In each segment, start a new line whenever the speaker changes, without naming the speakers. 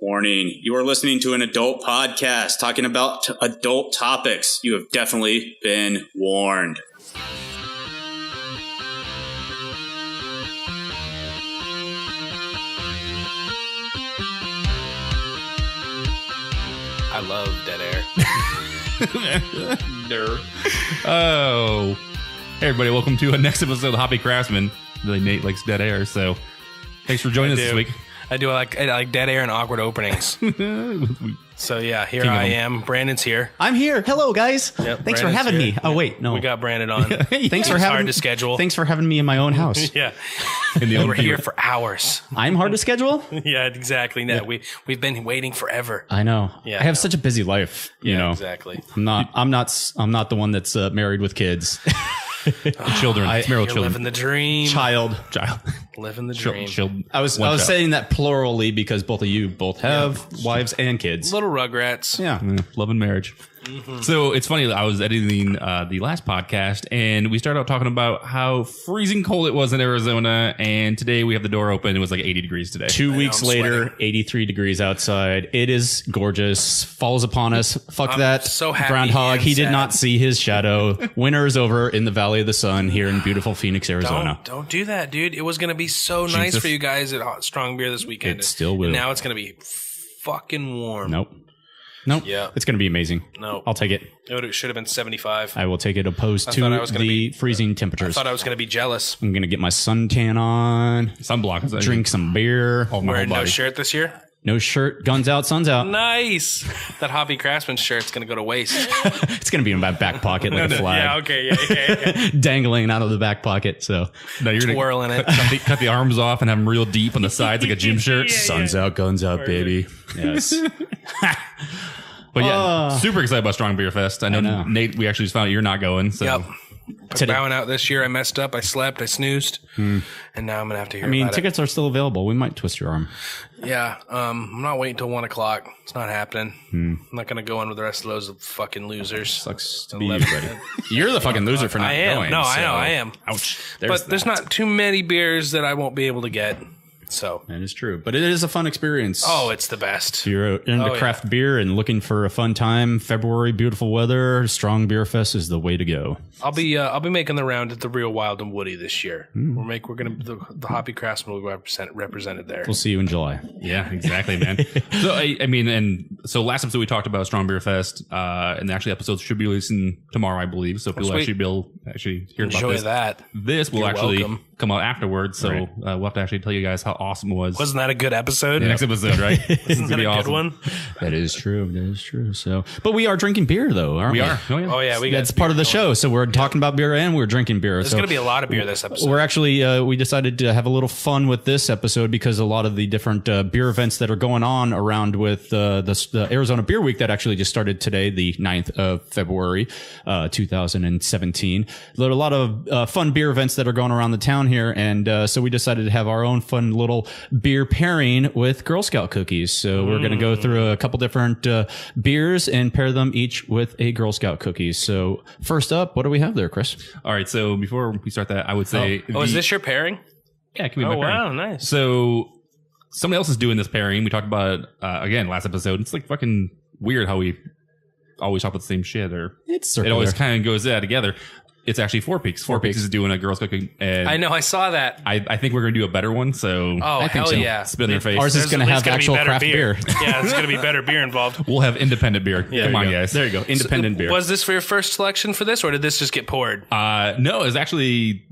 Warning, you are listening to an adult podcast talking about adult topics. You have definitely been warned.
I love dead air.
Nerd. Oh. Hey, everybody. Welcome to a next episode of Hoppy Craftsmen. Really, Nate likes dead air, so thanks for joining us this week.
I like dead air and awkward openings. So, yeah, here I am. Brandon's here.
I'm here. Hello, guys.
Yep,
Thanks for having me. Oh, wait, no.
We got Brandon on.
Thanks for having
hard to schedule.
Thanks for having me in my own house.
Yeah. We're here for hours.
I'm hard to schedule?
Yeah, exactly. No, we've been waiting forever.
I know.
Yeah,
I have such a busy life, you know.
Exactly.
I'm not the one that's married with kids.
Children.
You're
children.
living the dream.
Child.
Living the dream.
I was saying that plurally because both of you have wives and kids.
Little rugrats.
Yeah.
Love and marriage. Mm-hmm. So it's funny, I was editing the last podcast and we started out talking about how freezing cold it was in Arizona, and today we have the door open. It was like 80 degrees today.
2 weeks later, 83 degrees outside. It is gorgeous. Falls upon us. Fuck that.
So happy
groundhog. He did
sad.
not see his shadow. Winter is over in the Valley of the Sun here in beautiful Phoenix, Arizona.
Don't do that, dude. It was going to be so nice for you guys at Hot Strong Beer this weekend.
It still will.
And now it's going to be fucking warm.
Nope.
Yeah.
It's going to be amazing.
No.
I'll take it.
It should have been 75.
I will take it opposed to the freezing temperatures.
I thought I was going to be jealous.
I'm going to get my suntan on.
Sunblock.
Drink some beer.
Wearing no shirt this year?
No shirt. Guns out, sun's out.
Nice. That Hoppy Craftsmen shirt's going to go to waste.
It's going to be in my back pocket like a flag.
Yeah, okay. Yeah.
Dangling out of the back pocket. So
no, you're
twirling it.
Cut the arms off and have them real deep on the sides like a gym shirt.
Sun's out, guns out, baby. Yes.
But yeah, super excited about Strong Beer Fest. I know. Nate, we actually just found out you're not going. So.
Yep. I'm bowing out this year. I messed up. I slept. I snoozed. And now I'm going to have to hear about
tickets are still available. We might twist your arm.
Yeah. I'm not waiting till 1 o'clock. It's not happening. I'm not going to go in with the rest of those fucking losers.
Sucks to be you, buddy. You're the fucking loser for not going.
No, I know. I am.
Ouch.
There's not too many beers that I won't be able to get. So
that is true, but it is a fun experience.
Oh, it's the best.
If you're into craft beer and looking for a fun time, February, beautiful weather, Strong Beer Fest is the way to go.
I'll be making the round at the Real Wild and Woody this year. We're gonna the Hoppy Craftsmen will be represented there.
We'll see you in July.
Yeah, exactly, man. So last episode we talked about Strong Beer Fest, and actually episodes should be releasing tomorrow, I believe. So people actually hear about this.
That.
This will come out afterwards, so we'll have to actually tell you guys how awesome it was.
Wasn't that a good episode?
The next episode, right?
Isn't that a good one?
That is true. So, but we are drinking beer though, aren't we?
We are.
Oh yeah,
that's part of the show. So we're talking about beer and we're drinking beer.
There's going to be a lot of beer this episode.
We're actually we decided to have a little fun with this episode because a lot of the different beer events that are going on around with the Arizona Beer Week that actually just started today, the 9th of February, 2017. There are a lot of fun beer events that are going around the town here, and so we decided to have our own fun little beer pairing with Girl Scout cookies. So we're going to go through a couple different beers and pair them each with a Girl Scout cookie. So first up, what do we have there, Chris?
All right. So before we start that, I would say...
is this your pairing?
Yeah, it can be my pairing.
Wow, nice.
So somebody else is doing this pairing. We talked about it, again, last episode. It's like fucking weird how we always talk about the same shit. It always kind of goes together. It's actually Four Peaks. Four Peaks is doing a Girl Scout cookie. And
I know, I saw that.
I think we're going to do a better one. So
I think so. Yeah.
Spit in their face.
Ours is going to have actual craft beer.
Yeah, there's going to be better beer involved.
We'll have independent beer.
Yeah,
Come on, guys.
There you go. Independent beer.
Was this for your first selection for this, or did this just get poured?
No, it was actually...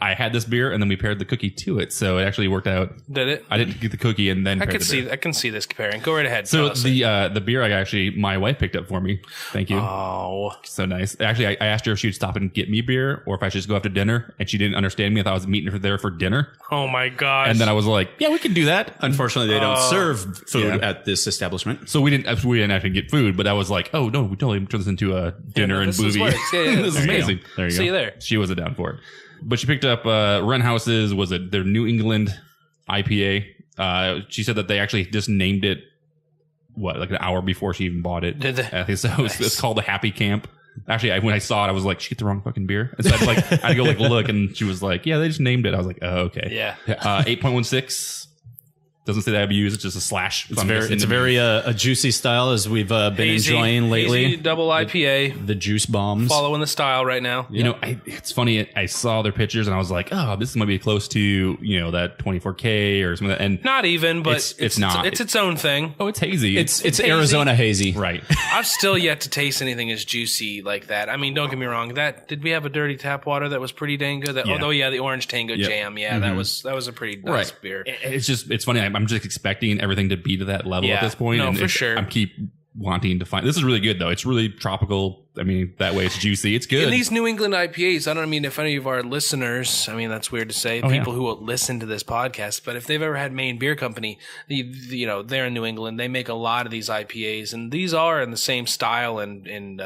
I had this beer and then we paired the cookie to it, so it actually worked out.
Did it?
I didn't get the cookie and then
I can see this pairing. Go right ahead.
So the beer my wife picked up for me. Thank you.
Oh,
so nice. Actually, I asked her if she'd stop and get me beer or if I should just go after dinner, and she didn't understand me. I thought I was meeting her there for dinner.
Oh my gosh!
And then I was like, "Yeah, we can do that."
Unfortunately, they don't serve food at this establishment,
so we didn't actually get food. But I was like, "Oh no, we totally turned this into a dinner and movie."
This
is amazing.
There you go.
See you there.
She wasn't down for it. But she picked up Rent House's, their New England IPA. She said that they actually just named it, like an hour before she even bought it.
Did they?
I think so. Nice. It's called the Happy Camp. Actually, when I saw it, I was like, "She get the wrong fucking beer." And so I had to go look, and she was like, "Yeah, they just named it." I was like, "Oh, okay."
Yeah.
8.16. Doesn't say the IBUs. It's just a slash.
It's a very a juicy style as we've been enjoying lately.
Hazy double IPA.
The juice bombs.
Following the style right now.
You know, it's funny. I saw their pictures and I was like, oh, this might be close to, you know, that 24K or something like that. And
not even, but
it's not.
It's its own thing.
Oh, it's hazy.
It's
hazy.
Arizona hazy.
Right.
I've still yet to taste anything as juicy like that. I mean, don't get me wrong. Did we have a dirty tap water that was pretty dang good? The Orange Tango Jam. Yeah, that was a pretty nice beer.
It's funny. I'm just expecting everything to be to that level at this point.
No,
and
for sure.
I keep wanting to find. This is really good though. It's really tropical. I mean, that way it's juicy. It's good.
And these New England IPAs, I don't mean if any of our listeners, I mean, that's weird to say, people who will listen to this podcast, but if they've ever had Maine Beer Company, you know, they're in New England, they make a lot of these IPAs, and these are in the same style and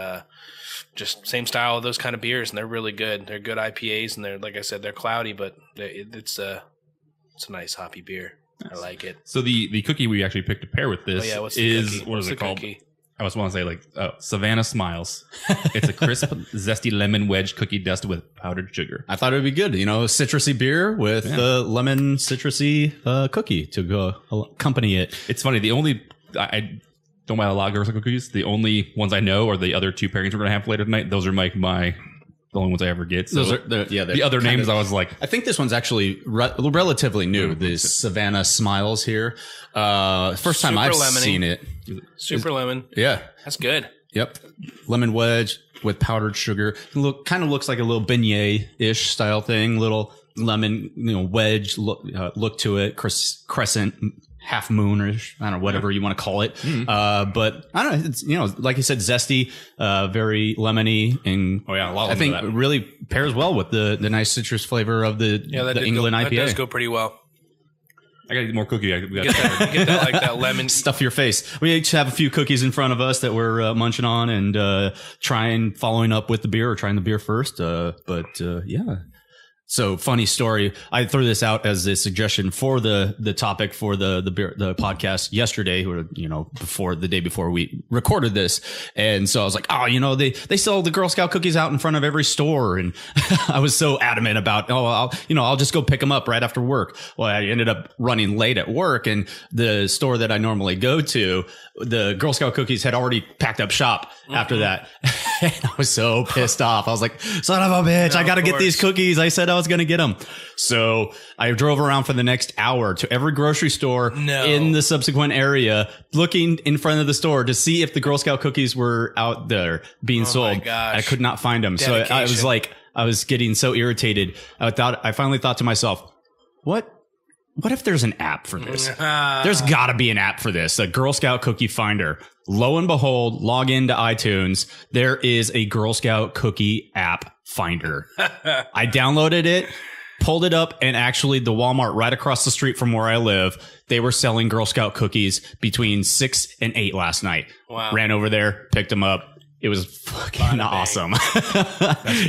just same style of those kind of beers, and they're really good. They're good IPAs, and they're, like I said, they're cloudy, but it's a nice hoppy beer. Nice. I like it.
So the cookie we actually picked to pair with this is
what is it called?
I just want to say Savannah Smiles. It's a crisp, zesty lemon wedge cookie dust with powdered sugar.
I thought it would be good. You know, citrusy beer with lemon citrusy cookie to go accompany it.
It's funny. I don't buy a lot of Girl Scout cookies. The only ones I know are the other two pairings we're going to have later tonight. Those are the only ones I ever get. So
those are the
other names. I was like,
I think this one's actually relatively new. The Savannah Smiles here. First time I've seen it.
Super lemon.
Yeah,
that's good.
Yep, lemon wedge with powdered sugar. Kind of looks like a little beignet-ish style thing. Little lemon, wedge look to it. Crescent. Half moonish, I don't know, whatever you want to call it. But I don't know. It's, like you said, zesty, very lemony, and I think it really pairs well with the nice citrus flavor of the England IPA.
That does go pretty well.
I gotta get more cookie.
Get that like that lemon.
Stuff your face. We each have a few cookies in front of us that we're munching on and following up with the beer or trying the beer first. Yeah. So funny story. I threw this out as a suggestion for the topic for the podcast yesterday, or before the day before we recorded this. And so I was like, they sell the Girl Scout cookies out in front of every store, and I was so adamant about I'll just go pick them up right after work. Well, I ended up running late at work, and the store that I normally go to, the Girl Scout cookies had already packed up shop after that. And I was so pissed off. I was like, son of a bitch, I got to get these cookies. I said I was going to get them. So I drove around for the next hour to every grocery store in the subsequent area, looking in front of the store to see if the Girl Scout cookies were out there being sold. My gosh. I could not find them. Dedication. So I was like, I was getting so irritated. I finally thought to myself, what if there's an app for this? There's got to be an app for this, a Girl Scout cookie finder. Lo and behold, log into iTunes. There is a Girl Scout cookie app finder. I downloaded it, pulled it up, and actually the Walmart right across the street from where I live, they were selling Girl Scout cookies between 6 and 8 last night. Wow. Ran over there, picked them up. It was fucking awesome.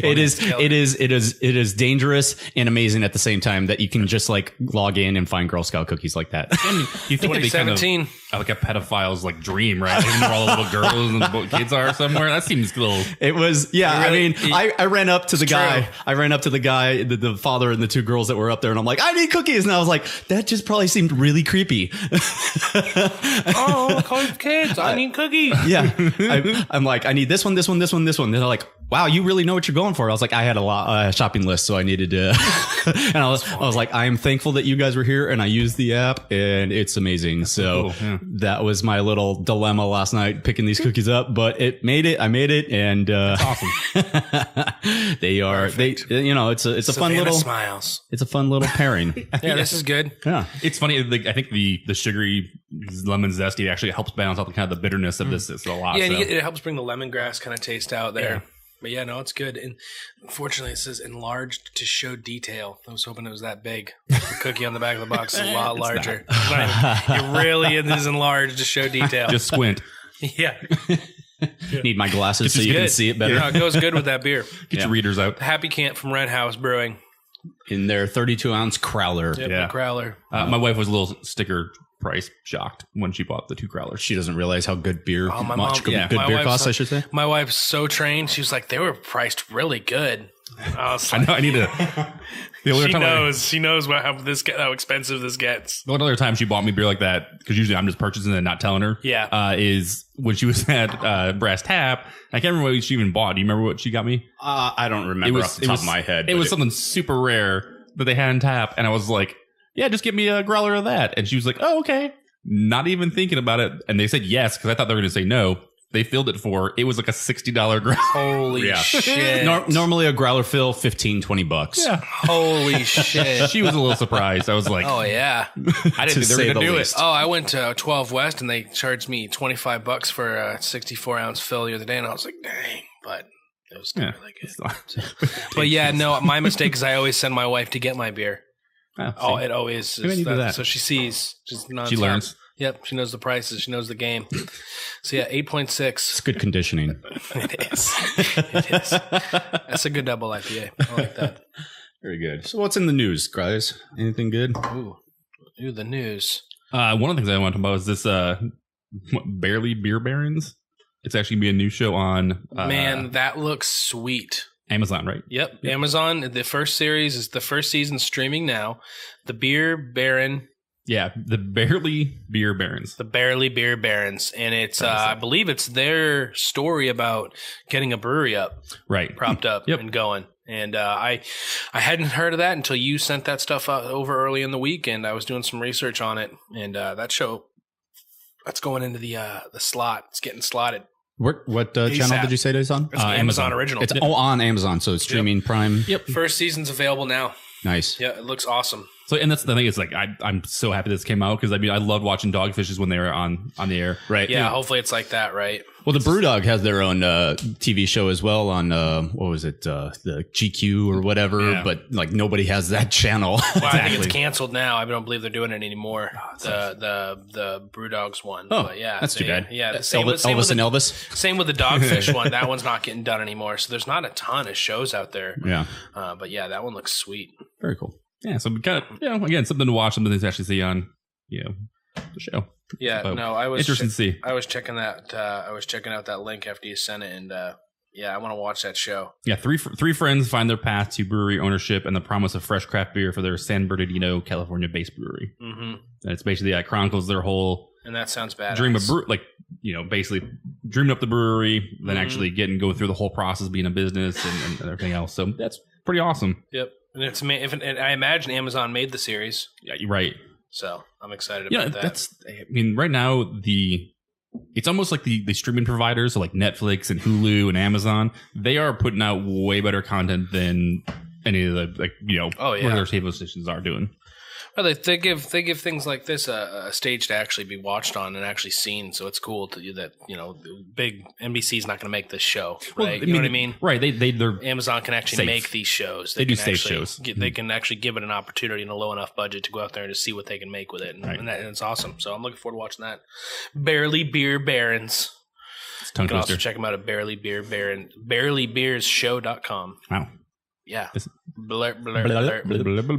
It is dangerous and amazing at the same time that you can just like log in and find Girl Scout cookies like that.
I mean, you think it'd be kind of like a pedophile's like dream, right? Even where all the little girls and kids are somewhere. That seems a little.
It was, yeah. Really, I ran up to the guy. True. I ran up to the guy, the father and the two girls that were up there, and I'm like, I need cookies, and I was like, that just probably seemed really creepy.
Kids, I need cookies.
Yeah, I'm like, I need this one, this one, this one, this one. And they're like, wow, you really know what you're going for. I was like, I had a shopping list, so I needed to. And I was like, I am thankful that you guys were here, and I used the app, and it's amazing. That's so cool. That was my little dilemma last night, picking these cookies up, but I made it, and
that's awesome.
They are perfect. It's a fun little
smiles.
It's a fun little pairing.
Yeah, this is good.
Yeah,
it's funny. I think the sugary lemon zesty actually helps balance out the kind of the bitterness of this a lot.
Yeah, and it helps bring the lemongrass kind of taste out there. Yeah. But yeah, no, it's good. And unfortunately, it says enlarged to show detail. I was hoping it was that big. The cookie on the back of the box is a lot larger. It really is enlarged to show detail.
Just squint.
Yeah.
Need my glasses so you can see it better.
Yeah, it goes good with that beer.
Get your readers out.
The Happy Camp from Red House Brewing.
In their 32-ounce crowler.
Yep, the crowler.
My wife was a little sticker price shocked when she bought the 2 growlers.
She doesn't realize how good beer, good beer costs, I should say.
My wife's so trained. She was like, they were priced really good. I was
like, I know. I need to.
She knows how expensive this gets.
One other time she bought me beer like that, because usually I'm just purchasing it and not telling her.
Yeah.
Is when she was at Brass Tap. I can't remember what she even bought. Do you remember what she got me?
I don't remember off the top of my head.
It was something super rare that they had on tap, and I was like, "Yeah, just give me a growler of that." And she was like, "Oh, okay." Not even thinking about it, and they said yes because I thought they were going to say no. They filled it for it was like a $60 growler.
Holy shit!
Normally a growler fill $15-$20.
Yeah. Holy shit!
She was a little surprised. I was like,
"Oh yeah."
I didn't think they were going to do it.
Oh, I went to 12 West and they charged me $25 for a 64-ounce fill the other day, and I was like, "Dang!" But it was still really good. But yeah, no, my mistake is I always send my wife to get my beer. Oh, it always is that. So she sees. She learns. Yep, she knows the prices. She knows the game. So yeah, 8.6.
It's good conditioning.
It is. It is. That's a good double IPA. I like that.
Very good. So what's in the news, guys? Anything good?
Ooh, the news.
One of the things I want to talk about is this Barely Beer Barons. It's actually going to be a new show on...
Man, that looks sweet.
Amazon, right?
Yep. Amazon. The first series is the first season streaming now. The Beer Baron...
Yeah, the Barely Beer Barons.
The Barely Beer Barons. And it's, I believe it's their story about getting a brewery up.
Right.
Propped up and going. And I hadn't heard of that until you sent that stuff out over early in the week, and I was doing some research on it. And that show, that's going into the slot. It's getting slotted.
What channel did you say it's on?
It's Amazon Original.
It's on Amazon, so it's streaming Prime.
Yep. First season's available now.
Nice.
Yeah, it looks awesome.
So, and that's the thing is, like, I'm so happy this came out because, I mean, I loved watching Dogfishes when they were on the air.
Right.
Yeah, hopefully it's like that, right?
Well, the Brewdog has their own TV show as well on, what was it, the GQ or whatever, but, like, nobody has that channel.
Well, I think it's canceled now. I don't believe they're doing it anymore. The Brewdogs one.
Oh,
but yeah,
that's too bad.
Yeah,
Elvis and Elvis?
Same with the Dogfish one. That one's not getting done anymore. So there's not a ton of shows out there.
Yeah.
But yeah, that one looks sweet.
Very cool.
Yeah, so we got, again, something to watch, something to actually see on, the show.
Yeah,
so,
no, I was
interesting to see.
I was checking that. I was checking out that link after you sent it, and yeah, I want to watch that show.
Yeah, three friends find their path to brewery ownership and the promise of fresh craft beer for their San Bernardino, California-based brewery. Mm-hmm. And it's basically chronicles their whole.
And that sounds bad.
Dream of basically dreaming up the brewery, then actually go through the whole process of being a business and everything else. So that's pretty awesome.
Yep. And I imagine Amazon made the series.
Yeah, you're right.
So I'm excited about that.
Right now it's almost like the streaming providers, so like Netflix and Hulu and Amazon, they are putting out way better content than any of the regular cable stations are doing.
Well, they give things like this a stage to actually be watched on and actually seen. So it's cool that big NBC's not going to make this show, right? Well, know what I mean?
Right. They're
Amazon can actually make these shows.
They do safe shows.
They can actually give it an opportunity and a low enough budget to go out there and to see what they can make with it, and it's awesome. So I'm looking forward to watching that. Barely Beer Barons. You can also check them out at barelybeersshow.com.
Wow.
Yeah.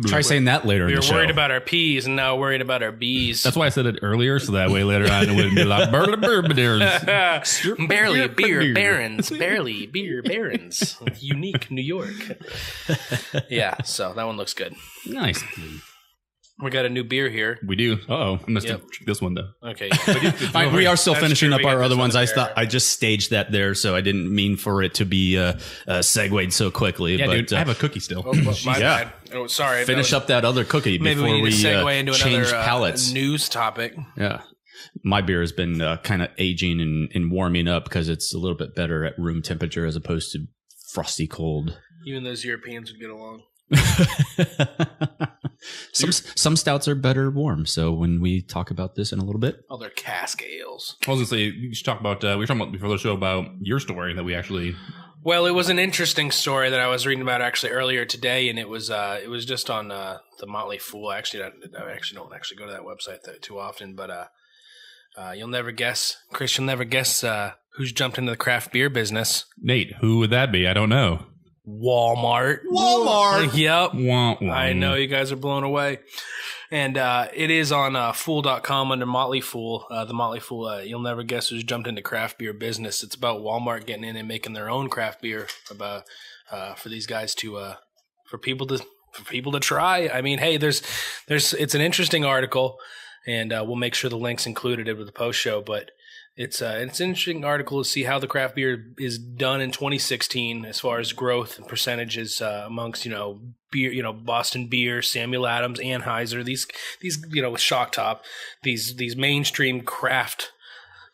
Try saying that later in the show.
We were worried about our P's and now worried about our B's.
That's why I said it earlier, so that way later on it wouldn't be like
Barely Beer Barons. Barely Beer Barons. Unique New York. Yeah, so that one looks good.
Nice.
We got a new beer here.
We do. Uh-oh. I missed this one, though.
Okay.
We are still finishing up our other ones. I thought I just staged that there, so I didn't mean for it to be segued so quickly.
Yeah, but, dude, I have a cookie still.
My bad. Oh, sorry.
Finish up that other cookie before we
segue into
change
another
palettes.
News topic.
Yeah. My beer has been kind of aging and warming up because it's a little bit better at room temperature as opposed to frosty cold.
Even those Europeans would get along.
Some stouts are better warm, so when we talk about this in a little bit,
they're cask ales.
I was gonna say you should talk about we were talking about before the show about your story that we actually.
Well, it was an interesting story that I was reading about actually earlier today, and it was just on the Motley Fool. I don't go to that website too often, but you'll never guess, Chris. You'll never guess who's jumped into the craft beer business.
Nate, who would that be? I don't know.
Walmart.
Walmart.
Yep.
Wah, wah.
I know you guys are blown away. And it is on Fool.com under Motley Fool. The Motley Fool, you'll never guess who's jumped into craft beer business. It's about Walmart getting in and making their own craft beer for these guys to for people to try. I mean, hey, it's an interesting article, and we'll make sure the link's included with the post show. But it's an interesting article to see how the craft beer is done in 2016 as far as growth and percentages amongst beer, Boston Beer, Samuel Adams, Anheuser, these Shock Top, these mainstream craft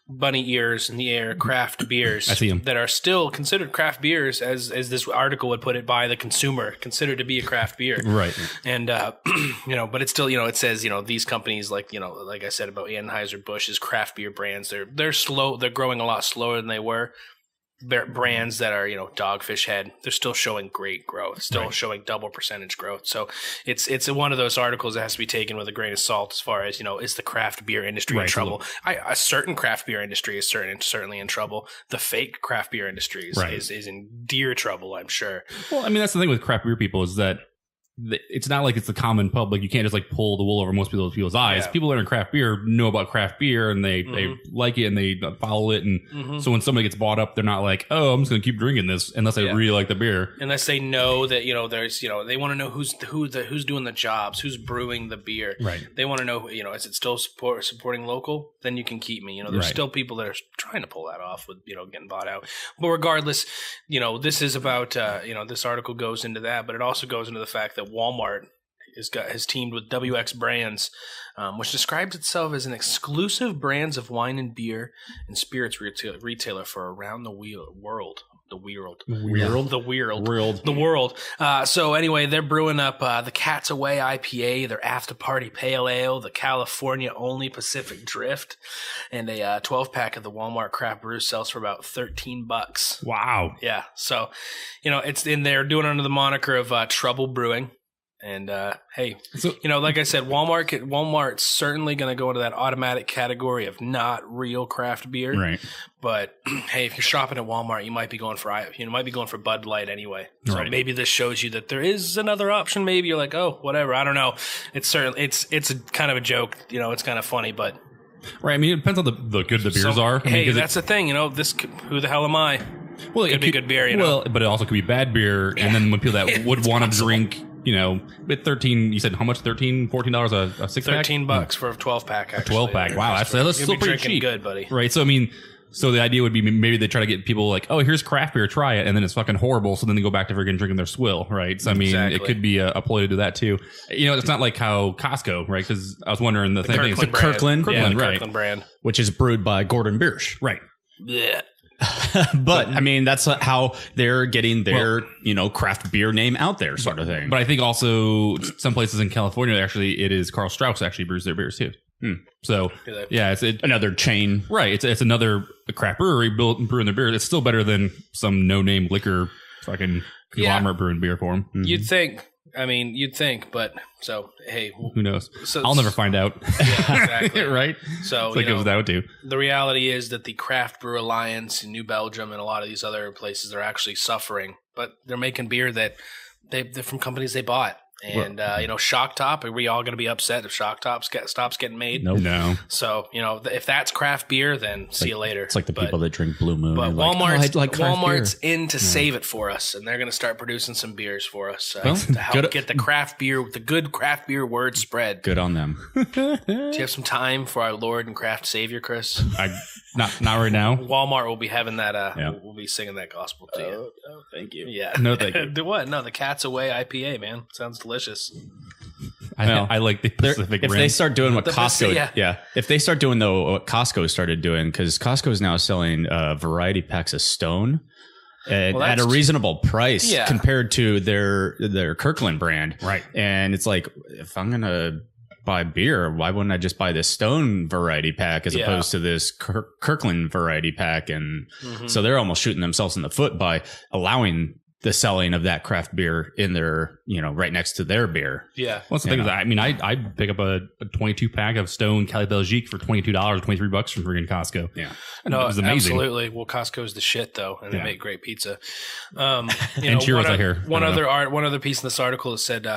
bunny ears in the air craft beers
I see 'em.
that are still considered craft beers as this article would put it by the consumer, considered to be a craft beer.
Right.
And, but it's still, it says, these companies like I said about Anheuser-Busch's craft beer brands, they're slow. They're growing a lot slower than they were. Brands that are, Dogfish Head, they're still showing great growth, still showing double percentage growth. So it's one of those articles that has to be taken with a grain of salt as far as, is the craft beer industry in trouble? A certain craft beer industry is certainly in trouble. The fake craft beer industry is in dear trouble, I'm sure.
Well, I mean, that's the thing with craft beer people is that it's not like it's the common public. You can't just like pull the wool over most people's eyes.
Yeah.
People that are in craft beer know about craft beer and they like it and they follow it. And so when somebody gets bought up, they're not like, oh, I'm just going to keep drinking this unless I really like the beer.
Unless they know that, there's, they want to know who's doing the jobs, who's brewing the beer.
Right.
They want to know, is it still supporting local? Then you can keep me. There's still people that are trying to pull that off with, getting bought out. But regardless, this is about, this article goes into that, but it also goes into the fact that Walmart has teamed with WX Brands, which describes itself as an exclusive brands of wine and beer and spirits retailer for around the world. So anyway, they're brewing up the Cat's Away IPA, their After Party Pale Ale, the California only Pacific Drift, and a 12-pack of the Walmart Craft Brew sells for about $13.
Wow.
Yeah. So, it's in there doing it under the moniker of Trouble Brewing. And hey, like I said, Walmart's certainly going to go into that automatic category of not real craft beer.
Right.
But hey, if you're shopping at Walmart, you might be going for Bud Light anyway. So maybe this shows you that there is another option. Maybe you're like, oh, whatever. I don't know. It's certainly it's a kind of a joke. It's kind of funny, but
right. I mean, it depends on the good the beers are.
Hey, that's the thing. Who the hell am I?
Well,
it could be good beer.
Well, but it also could be bad beer. Yeah. And then when people that would want to drink. At 13, you said how much? $13, $14 a six pack?
$13 for a 12-pack, actually.
A 12-pack. Wow, that's still pretty cheap.
Good, buddy.
Right, so I mean, the idea would be maybe they try to get people like, oh, here's craft beer, try it, and then it's fucking horrible, so then they go back to freaking drinking their swill, right? So I mean, it could be a ploy to do that too. It's not like how Costco, right? Because I was wondering the same thing. It's
Kirkland,
right?
Kirkland brand,
which is brewed by Gordon Biersch,
right?
Yeah.
But I mean, that's how they're getting their craft beer name out there, sort of thing.
But I think also some places in California, actually, it is Carl Strauss actually brews their beers too. So yeah, it's
another chain,
right? It's another craft brewery brewing their beer. It's still better than some no name liquor fucking conglomerate brewing beer for them.
Mm-hmm. You'd think, but so hey,
who knows? I'll never find out.
Yeah, exactly.
Right?
So
it goes out too.
The reality is that the Craft Brew Alliance in New Belgium and a lot of these other places are actually suffering, but they're making beer that they're from companies they bought. And, Shock Top, are we all going to be upset if Shock Top stops getting made?
Nope. No.
So, if that's craft beer, then see you later.
It's like the people that drink Blue Moon.
But Walmart's in to save it for us, and they're going to start producing some beers for us to help get the craft beer, the good craft beer word spread.
Good on them.
Do you have some time for our Lord and craft Savior, Chris?
Not right now.
Walmart will be having that. We'll be singing that gospel to you.
Oh, thank you.
Yeah.
No, thank you.
What? No, the Cat's Away IPA, man. Sounds delicious.
I like the Pacific Rim.
If they start doing what Costco, if they start doing what Costco started doing, because Costco is now selling variety packs of Stone at a reasonable price compared to their Kirkland brand,
right?
And it's like, if I'm gonna buy beer, why wouldn't I just buy this Stone variety pack as opposed to this Kirkland variety pack? And so they're almost shooting themselves in the foot by allowing the selling of that craft beer in their, right next to their beer.
Yeah.
Well, that's the thing is, I mean, I pick up a 22 pack of Stone Cali Belgique for $22, $23 from friggin' Costco.
Yeah.
No,
it was amazing.
Absolutely. Well, Costco's the shit though, and they make great pizza.
And churros, I hear.
One other piece in this article said,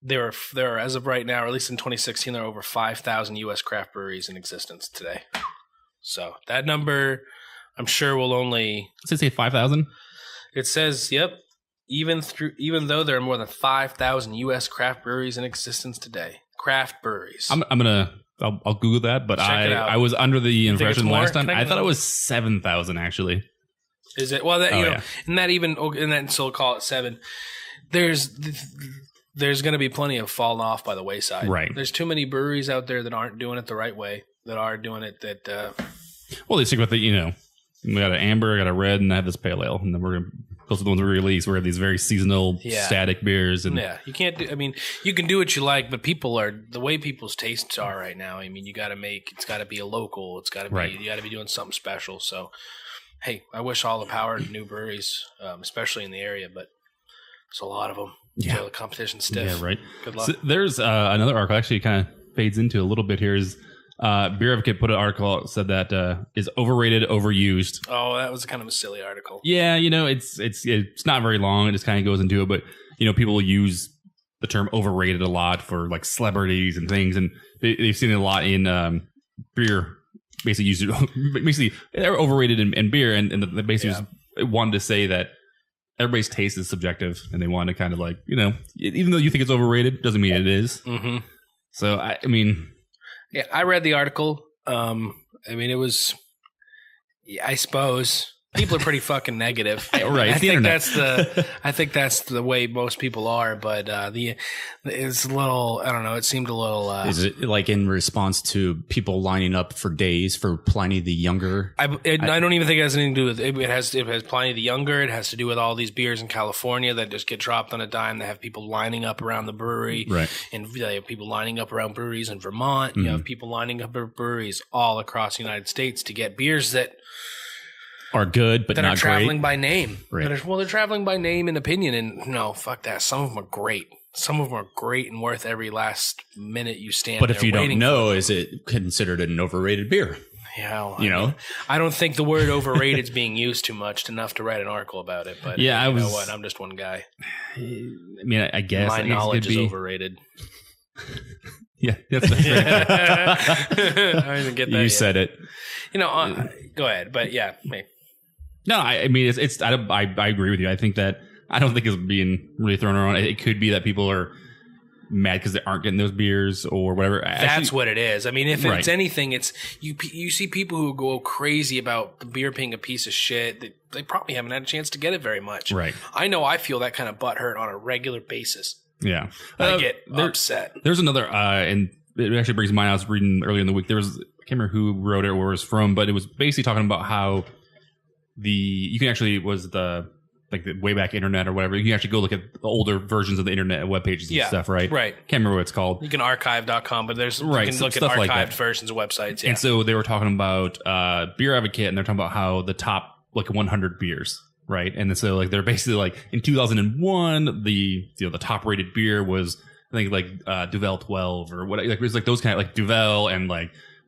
there are, as of right now, or at least in 2016, there are over 5,000 U.S. craft breweries in existence today. So that number, I'm sure, will only...
Does it say 5,000?
It says, yep, even though there are more than 5,000 U.S. craft breweries in existence today. Craft breweries.
I'll Google that, but I was under the impression last time. I thought it was 7,000 actually.
Is it? Well, and that so call it 7. There's going to be plenty of falling off by the wayside.
Right.
There's too many breweries out there that aren't doing it the right way. That are doing it
well, they stick with the we got an amber, I got a red, and I have this pale ale, and then we're gonna those are the ones we release. We have these very seasonal, static beers, and
you can't do. I mean, you can do what you like, but the way people's tastes are right now. I mean, it's got to be a local. It's got to be you got to be doing something special. So, hey, I wish all the power to new breweries, especially in the area, but there's a lot of them.
Yeah,
so the competition's stiff.
Yeah, right.
Good luck.
So there's another article actually kind of fades into a little bit here. Is Beer Advocate put an article out, said that is overrated, overused.
Oh, that was kind of a silly article.
Yeah, it's not very long. It just kind of goes into it, but people use the term overrated a lot for like celebrities and things, and they've seen it a lot in beer. Basically, they're overrated in beer, and they basically just wanted to say that everybody's taste is subjective, and they want to kind of like even though you think it's overrated, doesn't mean it is.
Mm-hmm.
So I mean.
Yeah, I read the article. I mean, it was. I suppose people are pretty fucking negative.
Right.
I think that's the way most people are. But it's a little. I don't know. It seemed a little.
Is it like in response to people lining up for days for Pliny the Younger?
I don't even think it has anything to do with it. It has Pliny the Younger. It has to do with all these beers in California that just get dropped on a dime. They have people lining up around the brewery,
right?
And they have people lining up around breweries in Vermont. Mm-hmm. You have people lining up at breweries all across the United States to get beers that
are good, but
that
not
are traveling
great.
By name.
Right.
They're traveling by name and opinion, and no, fuck that. Some of them are great. Some of them are great and worth every last minute you stand.
But if you don't know, is it considered an overrated beer?
Yeah, well, I don't think the word overrated is being used too much enough to write an article about it. But you know what? I'm just one guy.
I mean, I guess
my knowledge is overrated.
Yeah, that's right.
I don't even get that.
You
yet.
said it.
Go ahead. But yeah, me.
No, I mean, I agree with you. I think that I don't think it's being really thrown around. It could be that people are mad because they aren't getting those beers or whatever.
That's what it is. I mean, if it's anything, it's you see people who go crazy about the beer being a piece of shit. They probably haven't had a chance to get it very much.
Right.
I know I feel that kind of butthurt on a regular basis.
Yeah.
I get upset.
There's another, and it actually brings to mind, I was reading earlier in the week, I can't remember who wrote it or where it was from, but it was basically talking about how you can actually, the Wayback Internet or whatever, you can actually go look at the older versions of the internet web pages and stuff, right?
Right.
Can't remember what it's called.
You can archive.com, but you can look at archived versions of websites. Yeah.
And so they were talking about Beer Advocate, and they're talking about how the top 100 beers, right? And so they're basically in 2001, the top rated beer was I think Duvel 12 or what, it was those kind of Duvel and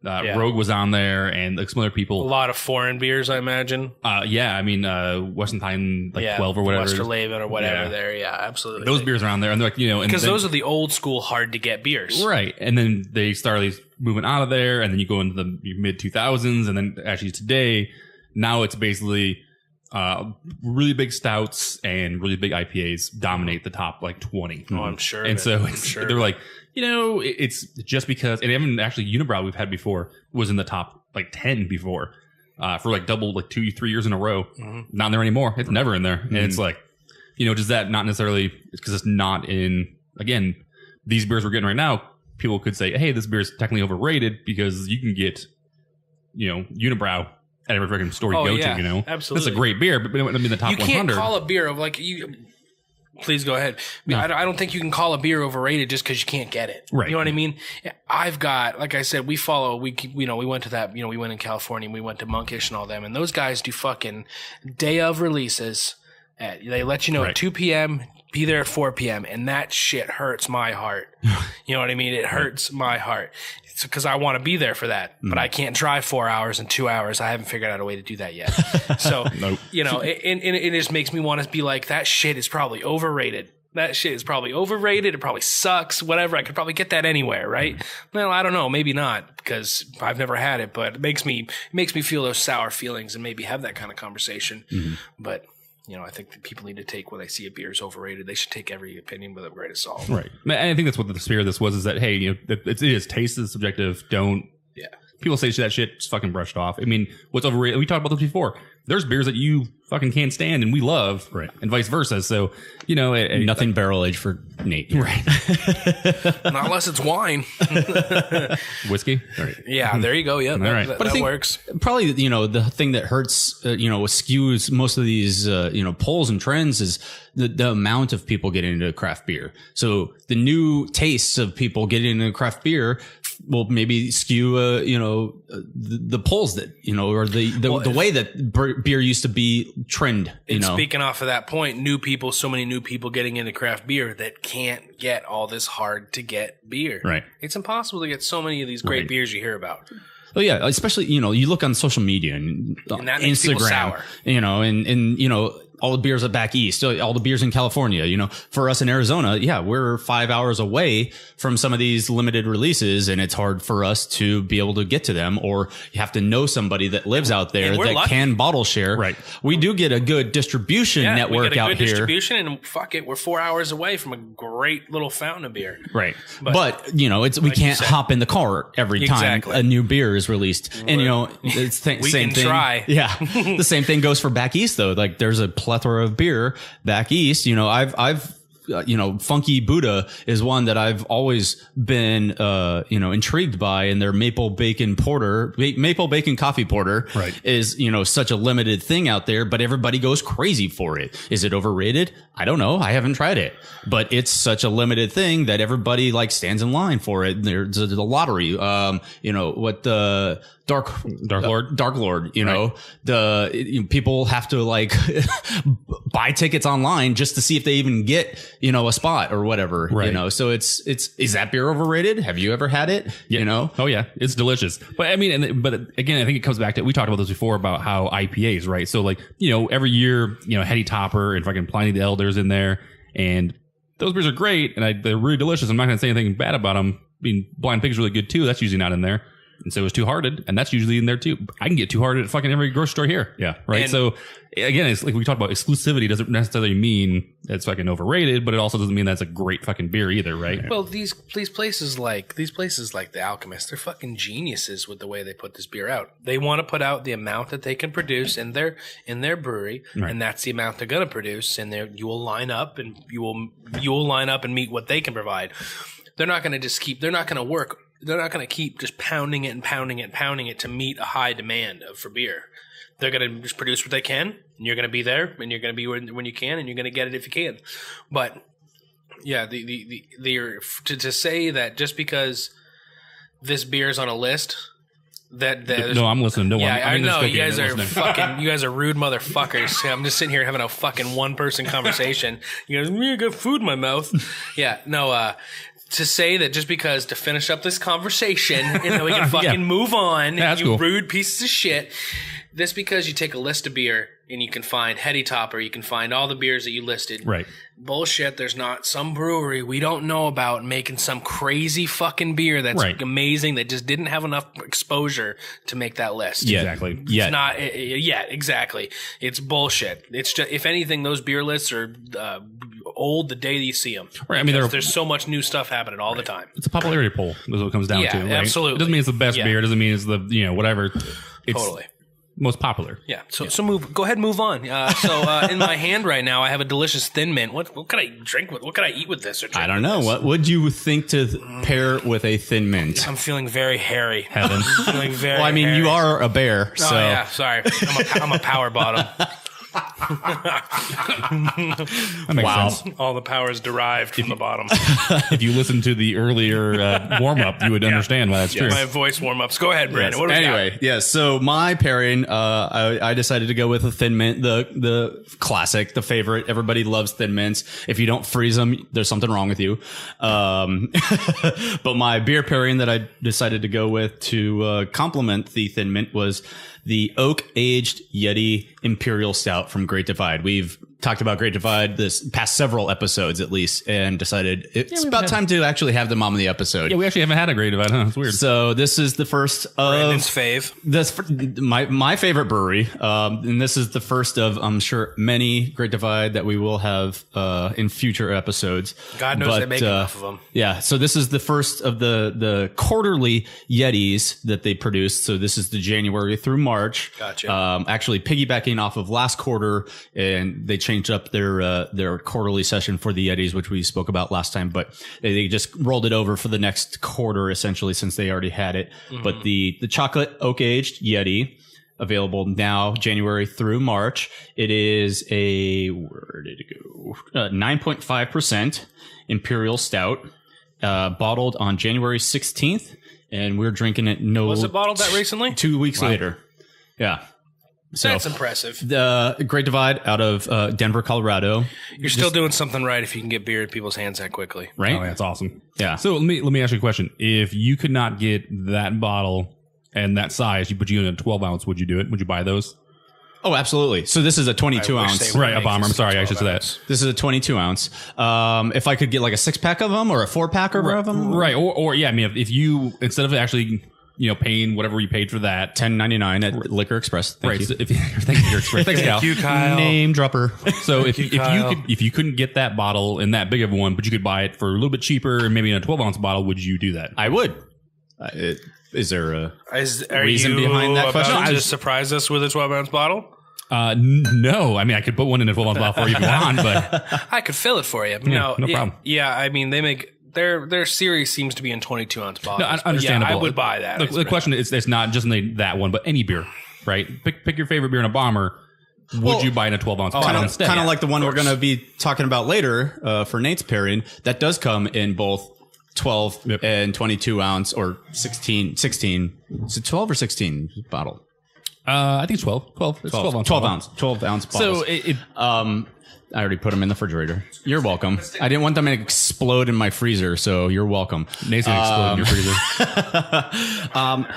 Rogue was on there and some other people.
A lot of foreign beers, I imagine.
Yeah, I mean Westentine 12 or whatever.
Westerleben or whatever there. Yeah, absolutely.
Those beers are on there, and they're
because those are the old school hard to get beers,
right? And then they started moving out of there, and then you go into the mid 2000s, and then actually today, now it's basically really big stouts and really big IPAs dominate the top 20.
Oh, I'm sure.
And so they're it's just because, and even actually Unibrow we've had before was in the top 10 before for double 2-3 years in a row. Mm-hmm. Not there anymore. It's never in there. Mm-hmm. And it's does that not necessarily, because it's not in, again, these beers we're getting right now, people could say, hey, this beer is technically overrated because you can get, Unibrow at every freaking store you go to,
Absolutely.
That's a great beer, but I mean the top 100.
You can't call a beer of please go ahead. No. I don't think you can call a beer overrated just because you can't get it.
Right.
You know what I mean? I've got, like I said, we went to that, we went in California and we went to Monkish and all them, and those guys do fucking day of releases. They let you know at 2 p.m., be there at 4 p.m., and that shit hurts my heart. You know what I mean? It hurts my heart. It's because I want to be there for that, but I can't drive 4 hours and 2 hours. I haven't figured out a way to do that yet. So,
nope.
it just makes me want to be like, that shit is probably overrated. That shit is probably overrated. It probably sucks. Whatever. I could probably get that anywhere, right? Well, I don't know. Maybe not because I've never had it, but it makes me feel those sour feelings and maybe have that kind of conversation. Mm-hmm. But I think that people need to take when they see a beer is overrated. They should take every opinion with a grain of salt. Right.
And I think that's what the spirit of this was, is that, hey, it is taste is subjective. Don't. Yeah. People say that shit, just fucking brushed off. I mean, what's overrated? We talked about this before. There's beers that you fucking can't stand and we love, right? And vice versa. So,
nothing barrel aged for Nate,
right?
Not unless it's wine,
whiskey. All right.
Yeah, there you go. Yeah, that works.
Probably, the thing that hurts, skews most of these, polls and trends is the amount of people getting into craft beer. So the new tastes of people getting into craft beer will maybe skew, the polls that, or the way that beer used to be trend.
And speaking off of that point, so many new people getting into craft beer that can't get all this hard to get beer.
Right.
It's impossible to get so many of these great beers you hear about.
Oh yeah, especially you look on social media and
that makes people sour.
and all the beers are back east, all the beers in California, for us in Arizona, we're 5 hours away from some of these limited releases, and it's hard for us to be able to get to them, or you have to know somebody that lives out there that lucky. Can bottle share.
Right.
We do get a good distribution network out here.
Distribution, and fuck it, we're 4 hours away from a great little fountain of beer.
Right. But we can't hop in the car every time a new beer is released. And it's same thing.
Try.
Yeah. The same thing goes for back east though. Like there's a plethora of beer back east. I've Funky Buddha is one that I've always been, intrigued by, and their maple bacon coffee porter is, such a limited thing out there, but everybody goes crazy for it. Is it overrated? I don't know. I haven't tried it, but it's such a limited thing that everybody stands in line for it. There's a lottery. Dark Lord, people have to buy tickets online just to see if they even get, a spot or whatever, so is that beer overrated? Have you ever had it?
Yeah. Oh yeah. It's delicious. But I mean, but again, I think it comes back to, we talked about this before about how IPAs, right? So every year, Hetty Topper and fucking Pliny the Elder's in there, and those beers are great and they're really delicious. I'm not going to say anything bad about them. I mean, Blind Pig's really good too. That's usually not in there. And so is Two Hearted, and that's usually in there too. I can get Two Hearted at fucking every grocery store here.
Yeah.
Right. And so again, it's like we talked about, exclusivity doesn't necessarily mean it's fucking overrated, but it also doesn't mean that's a great fucking beer either, right?
Well, these places like The Alchemist, they're fucking geniuses with the way they put this beer out. They want to put out the amount that they can produce in their brewery, and that's the amount they're going to produce. And you will line up, and you will line up and meet what they can provide. They're not going to just keep. They're not going to work. They're not going to keep just pounding it to meet a high demand for beer. They're going to just produce what they can, and you're going to be there, and you're going to be when you can, and you're going to get it if you can. But yeah, to say that just because this beer is on a list,
no, I'm listening to one.
Yeah, I know you guys are fucking. You guys are rude motherfuckers. I'm just sitting here having a fucking one person conversation. You guys, I got food in my mouth. Yeah, no. To say that just because to finish up this conversation and then we can fucking move on, you cool. Rude pieces of shit. Just because you take a list of beer and you can find Hetty Topper, you can find all the beers that you listed.
Right.
Bullshit. There's not some brewery we don't know about making some crazy fucking beer that's amazing that just didn't have enough exposure to make that list.
Yeah, exactly.
It's not. Yeah, exactly. It's bullshit. It's just, if anything, those beer lists are old the day that you see them.
Right. I mean,
there's so much new stuff happening all the time.
It's a popularity poll. That's what it comes down to. Right?
Absolutely.
It doesn't mean it's the best beer. It doesn't mean it's the whatever. It's
totally
most popular.
Yeah. So go ahead and move on. In my hand right now, I have a delicious Thin Mint. What could I drink with? What could I eat with this? Or
I don't know. What would you think to pair with a Thin Mint?
I'm feeling very hairy.
Heaven.
I'm feeling very.
Well, I mean,
hairy.
You are a bear. So.
Oh yeah. Sorry. I'm a power bottom.
Wow.
All the power is derived from the bottom.
If you listen to the earlier warm-up, you would understand why that's true.
My voice warm-ups. Go ahead, Brandon.
Yes. Anyway, so my pairing, I decided to go with a Thin Mint, the classic, the favorite. Everybody loves Thin Mints. If you don't freeze them, there's something wrong with you. But my beer pairing that I decided to go with to complement the Thin Mint was the oak-aged Yeti Imperial Stout from Great Divide. We've talked about Great Divide this past several episodes at least, and decided it's about time to actually have them on the episode.
Yeah, we actually haven't had a Great Divide, huh? It's weird.
So this is the first of
Brandon's fave.
My favorite brewery, and this is the first of, I'm sure, many Great Divide that we will have in future episodes.
God knows they make enough of them.
Yeah, so this is the first of the quarterly Yetis that they produced. So this is the January through March.
Gotcha.
Actually piggybacking off of last quarter, and they changed up their quarterly session for the Yetis, which we spoke about last time, but they just rolled it over for the next quarter essentially, since they already had it. But the chocolate oak aged Yeti, available now January through March. It is where did it go? 9.5% Imperial Stout, bottled on January 16th, and we're drinking it.
Was it bottled that recently?
2 weeks later. Yeah. So
that's impressive.
The Great Divide out of Denver, Colorado.
You're still doing something right if you can get beer in people's hands that quickly,
right?
Oh, that's awesome.
Yeah.
So let me ask you a question. If you could not get that bottle and that size, you put you in a 12 ounce, would you do it? Would you buy those?
Oh, absolutely. So this is a 22 ounce.
Right, a bomber. I'm sorry, I should say that.
This is a 22 ounce. If I could get like a 6-pack of them or a 4-pack of them.
Right. Or yeah, I mean, if you, instead of actually, paying whatever you paid for that,
$10.99 at Liquor Express. Thank you.
So thank you, Liquor Express. Thanks, Cal.
Thank you, Kyle.
Name dropper.
So if you couldn't get that bottle in that big of one, but you could buy it for a little bit cheaper, and maybe in a 12 ounce bottle, would you do that?
I would. Is there a
reason
behind that question?
No, just surprise us with a 12 ounce bottle.
No, I mean, I could put one in a 12 ounce bottle for you if you want, but
I could fill it for you.
No problem.
Yeah, I mean, they make their series seems to be in 22 ounce bottles.
No, understandable.
Yeah, I would buy that.
The question is, it's not just that one, but any beer, right? Pick your favorite beer in a bomber. Would you buy in a 12 ounce bottle instead?
Kind of like the one we're going to be talking about later for Nate's pairing. That does come in both 12 and 22 ounce or 16. Is it 12 or 16 bottle?
I think it's 12. 12. It's 12 ounce.
12 ounce bottles.
So
I already put them in the refrigerator. You're welcome. I didn't want them to explode in my freezer, so you're welcome.
Nate's gonna explode in your freezer.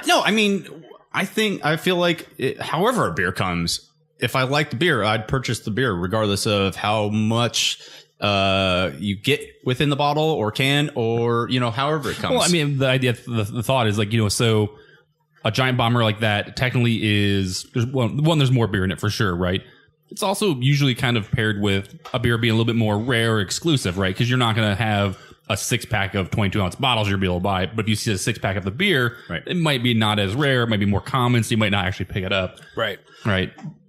No, I mean, I feel like however a beer comes, if I like the beer, I'd purchase the beer regardless of how much you get within the bottle or can, or however it comes.
Well, I mean, the idea, the thought is like, so a giant bomber like that technically there's more beer in it for sure, right? It's also usually kind of paired with a beer being a little bit more rare or exclusive, right? Because you're not going to have a 6-pack of 22 ounce bottles you'll be able to buy. But if you see a 6-pack of the beer, right, it might be not as rare, it might be more common, so you might not actually pick it up.
Right.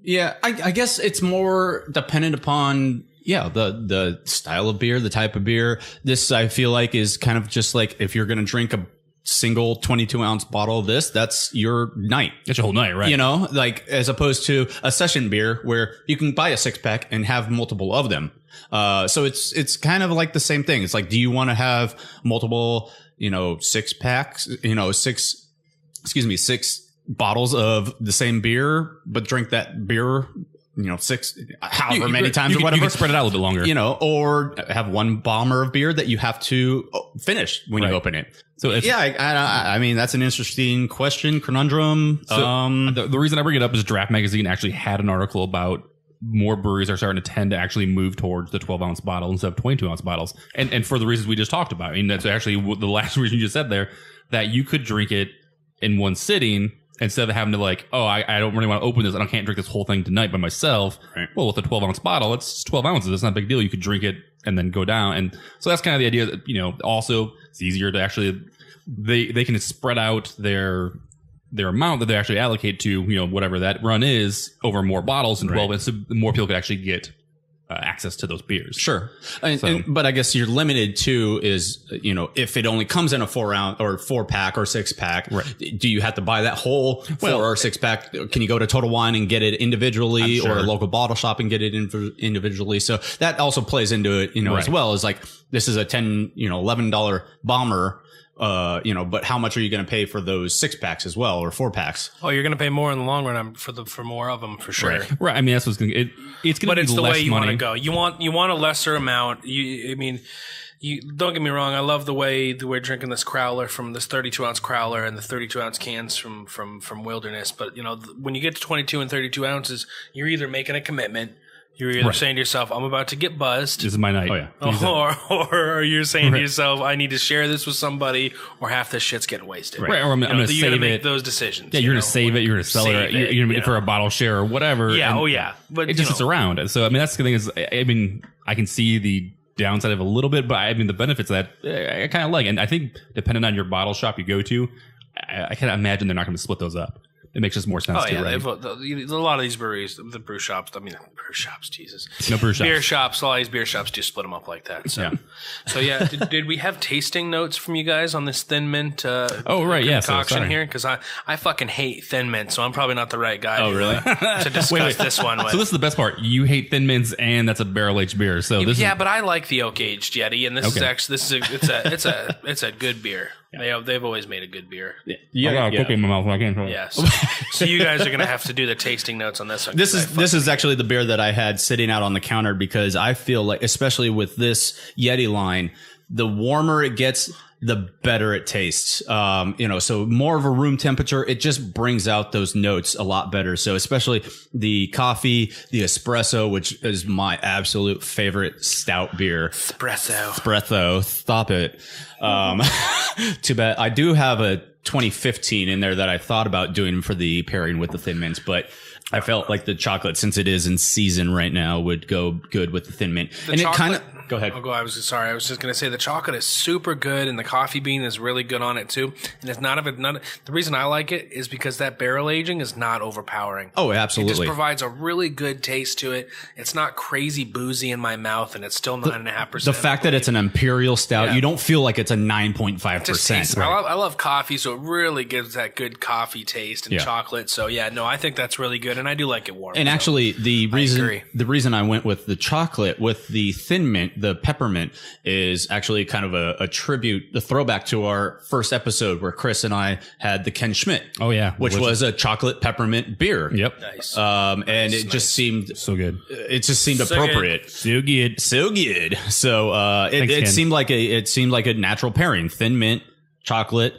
Yeah, I guess it's more dependent upon the style of beer, the type of beer. This, I feel like, is kind of just like if you're going to drink a single 22 ounce bottle of this, that's your night.
It's your whole night, right?
Like as opposed to a session beer where you can buy a 6-pack and have multiple of them. So it's kind of like the same thing. It's like, do you want to have multiple, 6-packs, 6 bottles of the same beer, but drink that beer, 6, however many times or whatever.
You can spread it out a little bit longer.
Or have one bomber of beer that you have to finish when you open it. So I mean, that's an interesting question, conundrum.
So the reason I bring it up is Draft Magazine actually had an article about more breweries are starting to tend to actually move towards the 12 ounce bottle instead of 22 ounce bottles. And for the reasons we just talked about. I mean, that's actually the last reason you just said there, that you could drink it in one sitting instead of having to I don't really want to open this. I can't drink this whole thing tonight by myself. Right. Well, with a 12 ounce bottle, it's 12 ounces. It's not a big deal. You could drink it and then go down. And so that's kind of the idea that, also it's easier to actually, they can spread out their amount that they actually allocate to, whatever that run is over more bottles and 12. And so more people could actually get access to those beers. Sure.
But I guess you're limited to is, if it only comes in a 4-ounce or 4-pack or 6-pack, do you have to buy that whole 4 or 6-pack? Can you go to Total Wine and get it individually, or a local bottle shop and get it individually? So that also plays into it, as well as like, this is a $10, $11 bomber. But how much are you going to pay for those 6-packs as well, or 4-packs?
Oh, you're going to pay more in the long run for more of them for sure.
Right. I mean, that's what's going to. It's going to be less money. But it's the way
you want to go. You want a lesser amount. You don't get me wrong. I love the way that we're drinking this crowler from this 32 ounce crowler and the 32 ounce cans from Wilderness. But when you get to 22 and 32 ounces, you're either making a commitment. You're either saying to yourself, I'm about to get buzzed.
This is my night.
Oh, yeah.
Or you're saying to yourself, I need to share this with somebody, or half this shit's getting wasted.
Right. Or I'm going to save
make
it.
those decisions.
Yeah, you're going to save it. You're going to sell it. You're going to for a bottle share or whatever.
Yeah.
And
But
it just sits around. So, I mean, that's the thing is, I mean, I can see the downside of it a little bit, but I mean, the benefits of that, I kind of like. And I think depending on your bottle shop you go to, I can't imagine they're not going to split those up. It makes just more sense.
Oh, yeah.
Right?
A lot of these breweries, the brew shops, Jesus.
No brew shops.
Beer shops, a lot of these beer shops do split them up like that. So yeah. Did we have tasting notes from you guys on this Thin Mint concoction here? Because I fucking hate Thin Mint, so I'm probably not the right guy to discuss this one with.
So this is the best part. You hate Thin Mints, and that's a barrel-aged beer. So
but I like the oak-aged Yeti, and it's a good beer. They've always made a good beer.
I got a cookie in my mouth. I can't.
Yes. So you guys are going to have to do the tasting notes on this one.
This is actually the beer that I had sitting out on the counter because I feel like, especially with this Yeti line, the warmer it gets, the better it tastes. So more of a room temperature, it just brings out those notes a lot better. So especially the coffee, the espresso, which is my absolute favorite stout beer. Espresso. Stop it. Too bad. I do have a 2015 in there that I thought about doing for the pairing with the Thin Mints, but I felt like the chocolate, since it is in season right now, would go good with the Thin Mint. It kind of... Go ahead.
I was just going to say the chocolate is super good, and the coffee bean is really good on it too. And it's the reason I like it is because that barrel aging is not overpowering.
Oh, absolutely.
It just provides a really good taste to it. It's not crazy boozy in my mouth, and it's still 9.5%.
The fact that it's an imperial stout, you don't feel like it's a 9.5%.
I love coffee, so it really gives that good coffee taste and chocolate. So I think that's really good, and I do like it warm.
And actually, the reason I went with the chocolate with the Thin Mint, the peppermint, is actually kind of a tribute, the throwback to our first episode where Chris and I had the Ken Schmidt.
Oh yeah,
which was a chocolate peppermint beer.
Yep.
Nice.
And it just seemed
so good.
It just seemed appropriate.
So good.
So it seemed like a natural pairing. Thin Mint, chocolate,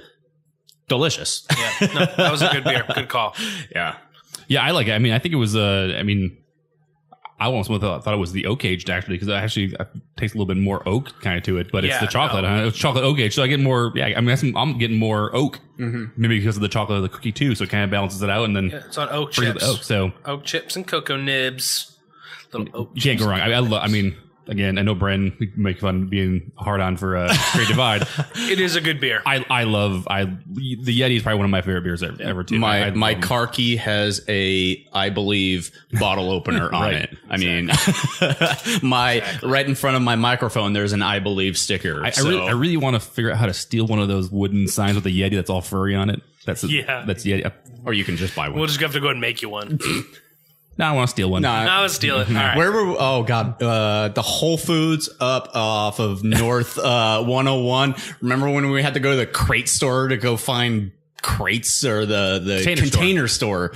delicious.
Yeah, no, that was a good beer. Good call.
Yeah,
I like it. I mean, I think it was. I almost thought it was the oak aged actually, because I taste a little bit more oak kind of to it, but it's the chocolate. It's chocolate oak aged, so I get more. Yeah, I mean, I'm getting more oak, maybe because of the chocolate of the cookie too. So it kind of balances it out, and then
it's on oak chips. Oak chips and cocoa nibs.
You can't go wrong. I mean, again, I know Bren, we make fun being hard on for Great Divide.
It is a good beer.
I love the Yeti is probably one of my favorite beers ever too.
My car key has I believe bottle opener on it. I mean, right in front of my microphone, there's an I believe sticker.
I really want to figure out how to steal one of those wooden signs with the Yeti that's all furry on it. That's Yeti.
Or you can just buy one.
We'll just have to go and make you one.
No, I want to steal one.
No, let's steal it. All right.
Where were? Oh God, the Whole Foods up off of North 101. Remember when we had to go to the crate store to go find crates, or the container store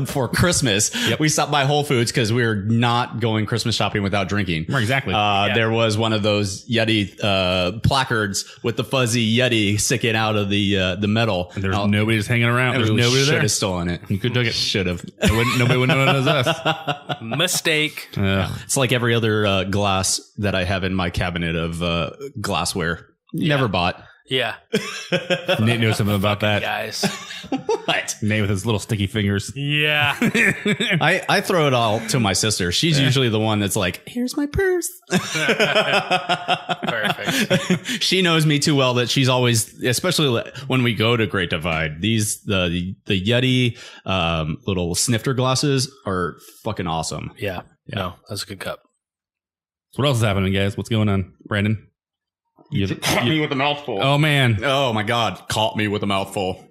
for Christmas?
Yep.
We stopped by Whole Foods because we were not going Christmas shopping without drinking.
Right, exactly.
There was one of those Yeti placards with the fuzzy Yeti sticking out of the metal.
And there's nobody just hanging around. There's nobody there.
Should have stolen it.
You could have took it.
Should have.
Nobody would know it was us.
Mistake.
It's like every other glass that I have in my cabinet of glassware. Never bought.
Yeah.
Nate knows something about that.
Guys.
What?
Nate with his little sticky fingers.
Yeah.
I throw it all to my sister. She's usually the one that's like, here's my purse.
Perfect.
She knows me too well that she's always, especially when we go to Great Divide, the Yeti little snifter glasses are fucking awesome.
Yeah. No, that's a good cup.
So what else is happening, guys? What's going on, Brandon?
You caught me with a mouthful.
Oh, man.
Oh, my God. Caught me with a mouthful.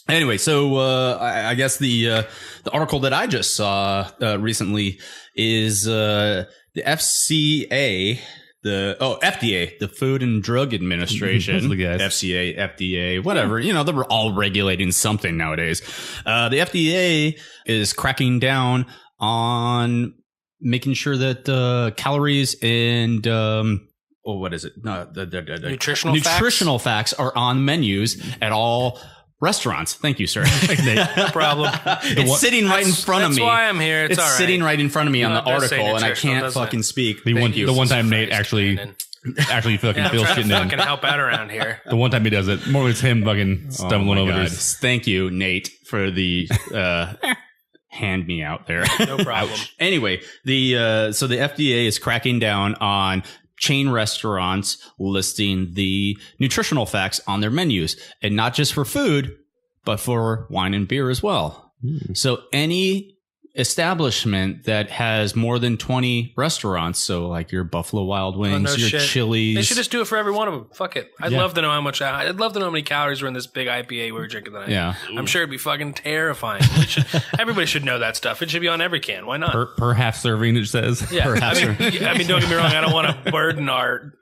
Anyway, so I guess the article that I just saw recently is the FDA, the Food and Drug Administration.
The guys.
FCA, FDA, whatever. You know, they're all regulating something nowadays. The FDA is cracking down on making sure that calories and what is it? No, the nutritional facts are on menus at all restaurants. Thank you, sir.
No problem.
It's sitting right in front of me.
That's why I'm here. It's all right.
Sitting right in front of me on the article, and I can't fucking speak.
The one time Nate actually fucking feels shitting in.
Fucking help out around here.
The one time he does it, more it's him fucking stumbling over his.
Thank you, Nate, for the hand me out there.
No problem.
Anyway, so the FDA is cracking down on chain restaurants listing the nutritional facts on their menus, and not just for food, but for wine and beer as well. So any establishment that has more than 20 restaurants, so like your Buffalo Wild Wings, your Chili's. They
should just do it for every one of them. Fuck it. I'd love to know how many calories were in this big IPA we were drinking tonight.
Yeah.
I'm sure it'd be fucking terrifying. Everybody should know that stuff. It should be on every can. Why not?
Per half serving, it says.
Yeah. I mean, don't get me wrong. I don't want to burden our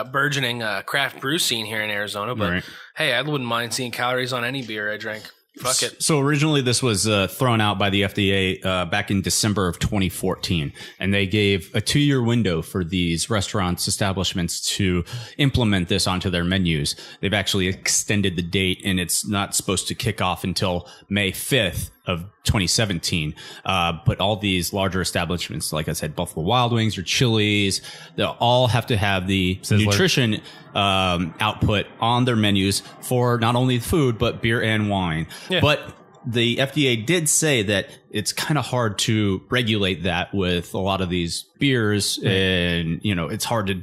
burgeoning craft brew scene here in Arizona, but hey, I wouldn't mind seeing calories on any beer I drink. Fuck it.
So originally this was thrown out by the FDA back in December of 2014, and they gave a 2-year window for these restaurants, establishments to implement this onto their menus. They've actually extended the date, and it's not supposed to kick off until May 5th of 2017. But all these larger establishments, like I said, Buffalo Wild Wings or Chili's, they all have to have the nutrition output on their menus for not only food, but beer and wine. Yeah. But the FDA did say that it's kind of hard to regulate that with a lot of these beers, and it's hard to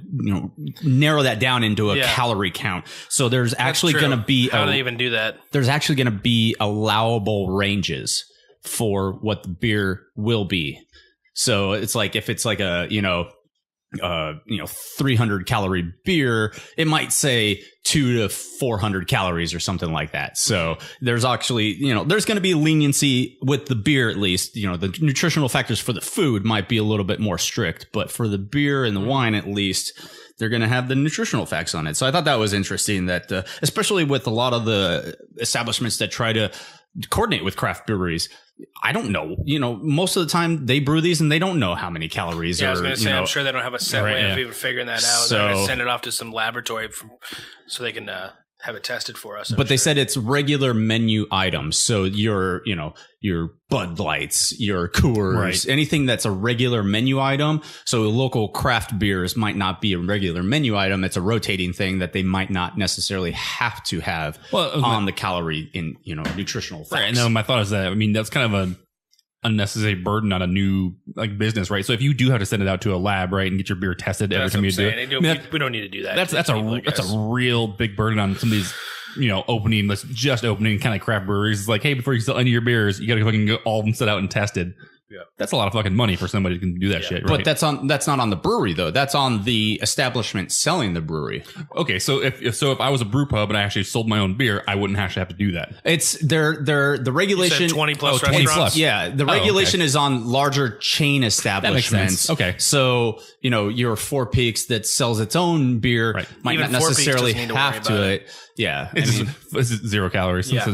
narrow that down into a calorie count. So there's actually going to be
how do they even do that?
There's actually going to be allowable ranges for what the beer will be. So it's like if it's like a 300 calorie beer, it might say 200 to 400 calories or something like that. So there's actually, there's going to be leniency with the beer, at least. The nutritional factors for the food might be a little bit more strict, but for the beer and the wine, at least, they're going to have the nutritional facts on it. So I thought that was interesting that, especially with a lot of the establishments that try to coordinate with craft breweries, I don't know. Most of the time they brew these and they don't know how many calories.
I was going to say, I'm sure they don't have a set way of even figuring that out. So, they're going to send it off to some laboratory so they can have it tested for us.
But they said it's regular menu items. So your Bud Lights, your Coors, anything that's a regular menu item. So local craft beers might not be a regular menu item. It's a rotating thing that they might not necessarily have to have on the calorie in, nutritional facts.
Right. And then my thought is that, that's kind of an unnecessary burden on a new business, right? So if you do have to send it out to a lab, right, and get your beer tested every time you do it,
we don't need to do that.
That's a real big burden on some of these, opening kind of craft breweries. It's like, hey, before you sell any of your beers, you got to fucking get all of them set out and tested. Yeah, that's a lot of fucking money for somebody who can do that shit, right?
But that's not on the brewery though. That's on the establishment selling the brewery.
Okay, so if I was a brew pub and I actually sold my own beer, I wouldn't actually have to do that.
It's the regulation.
You said 20 plus restaurants.
20 plus.
Yeah, the regulation is on larger chain establishments.
That makes sense. Okay,
so your Four Peaks that sells its own beer might
even
not necessarily have to it. Yeah,
it's 0 calories.
Yeah.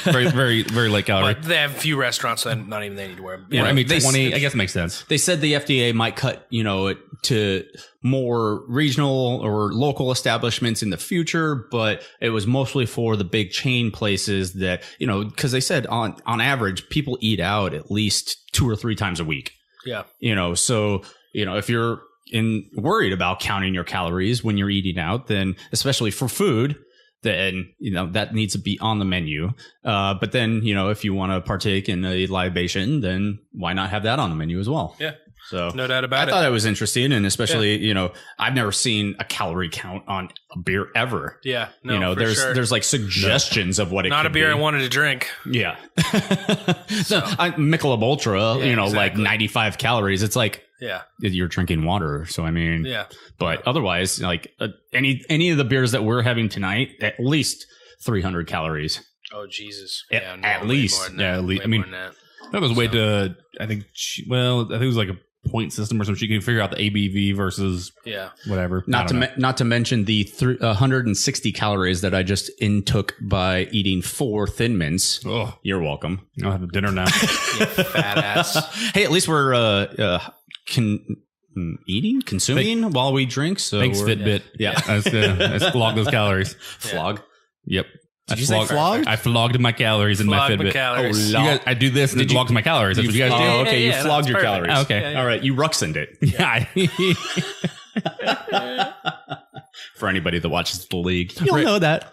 very, very, very light calorie.
But they have few restaurants, so not even they need to wear.
Yeah, 20, I guess makes sense.
They said the FDA might cut, it to more regional or local establishments in the future, but it was mostly for the big chain places that, because they said on average, people eat out at least 2 or 3 times a week.
Yeah.
So, if you're worried about counting your calories when you're eating out, then especially for food, then, that needs to be on the menu. But then, if you want to partake in a libation, then why not have that on the menu as well?
Yeah.
So
no doubt about it.
I thought it was interesting. And especially, I've never seen a calorie count on a beer ever.
Yeah. No,
there's like suggestions of what it could be.
Not a beer I wanted to drink.
Yeah. Michelob Ultra, exactly. Like 95 calories. It's like, you're drinking water. So, but otherwise, like any of the beers that we're having tonight, at least 300 calories.
Oh, Jesus.
At least.
That was way to, I think it was like a point system or something. You can figure out the ABV versus whatever.
Not to mention the 160 calories that I just intook by eating 4 Thin Mints.
Oh,
you're welcome.
I'll have dinner now.
You fat ass.
Hey, at least we're consuming while we drink. So
thanks, Fitbit.
Yeah.
Let's flog those calories.
Flog.
Yep.
Did you say flogged?
I flogged my calories in my Fitbit.
Calories.
I do this and it logs my calories. That's what you guys do?
Oh, okay, you flogged your
perfect.
calories.
Okay.
All right, you Ruxined it.
Yeah.
For anybody that watches the league, you'll know that.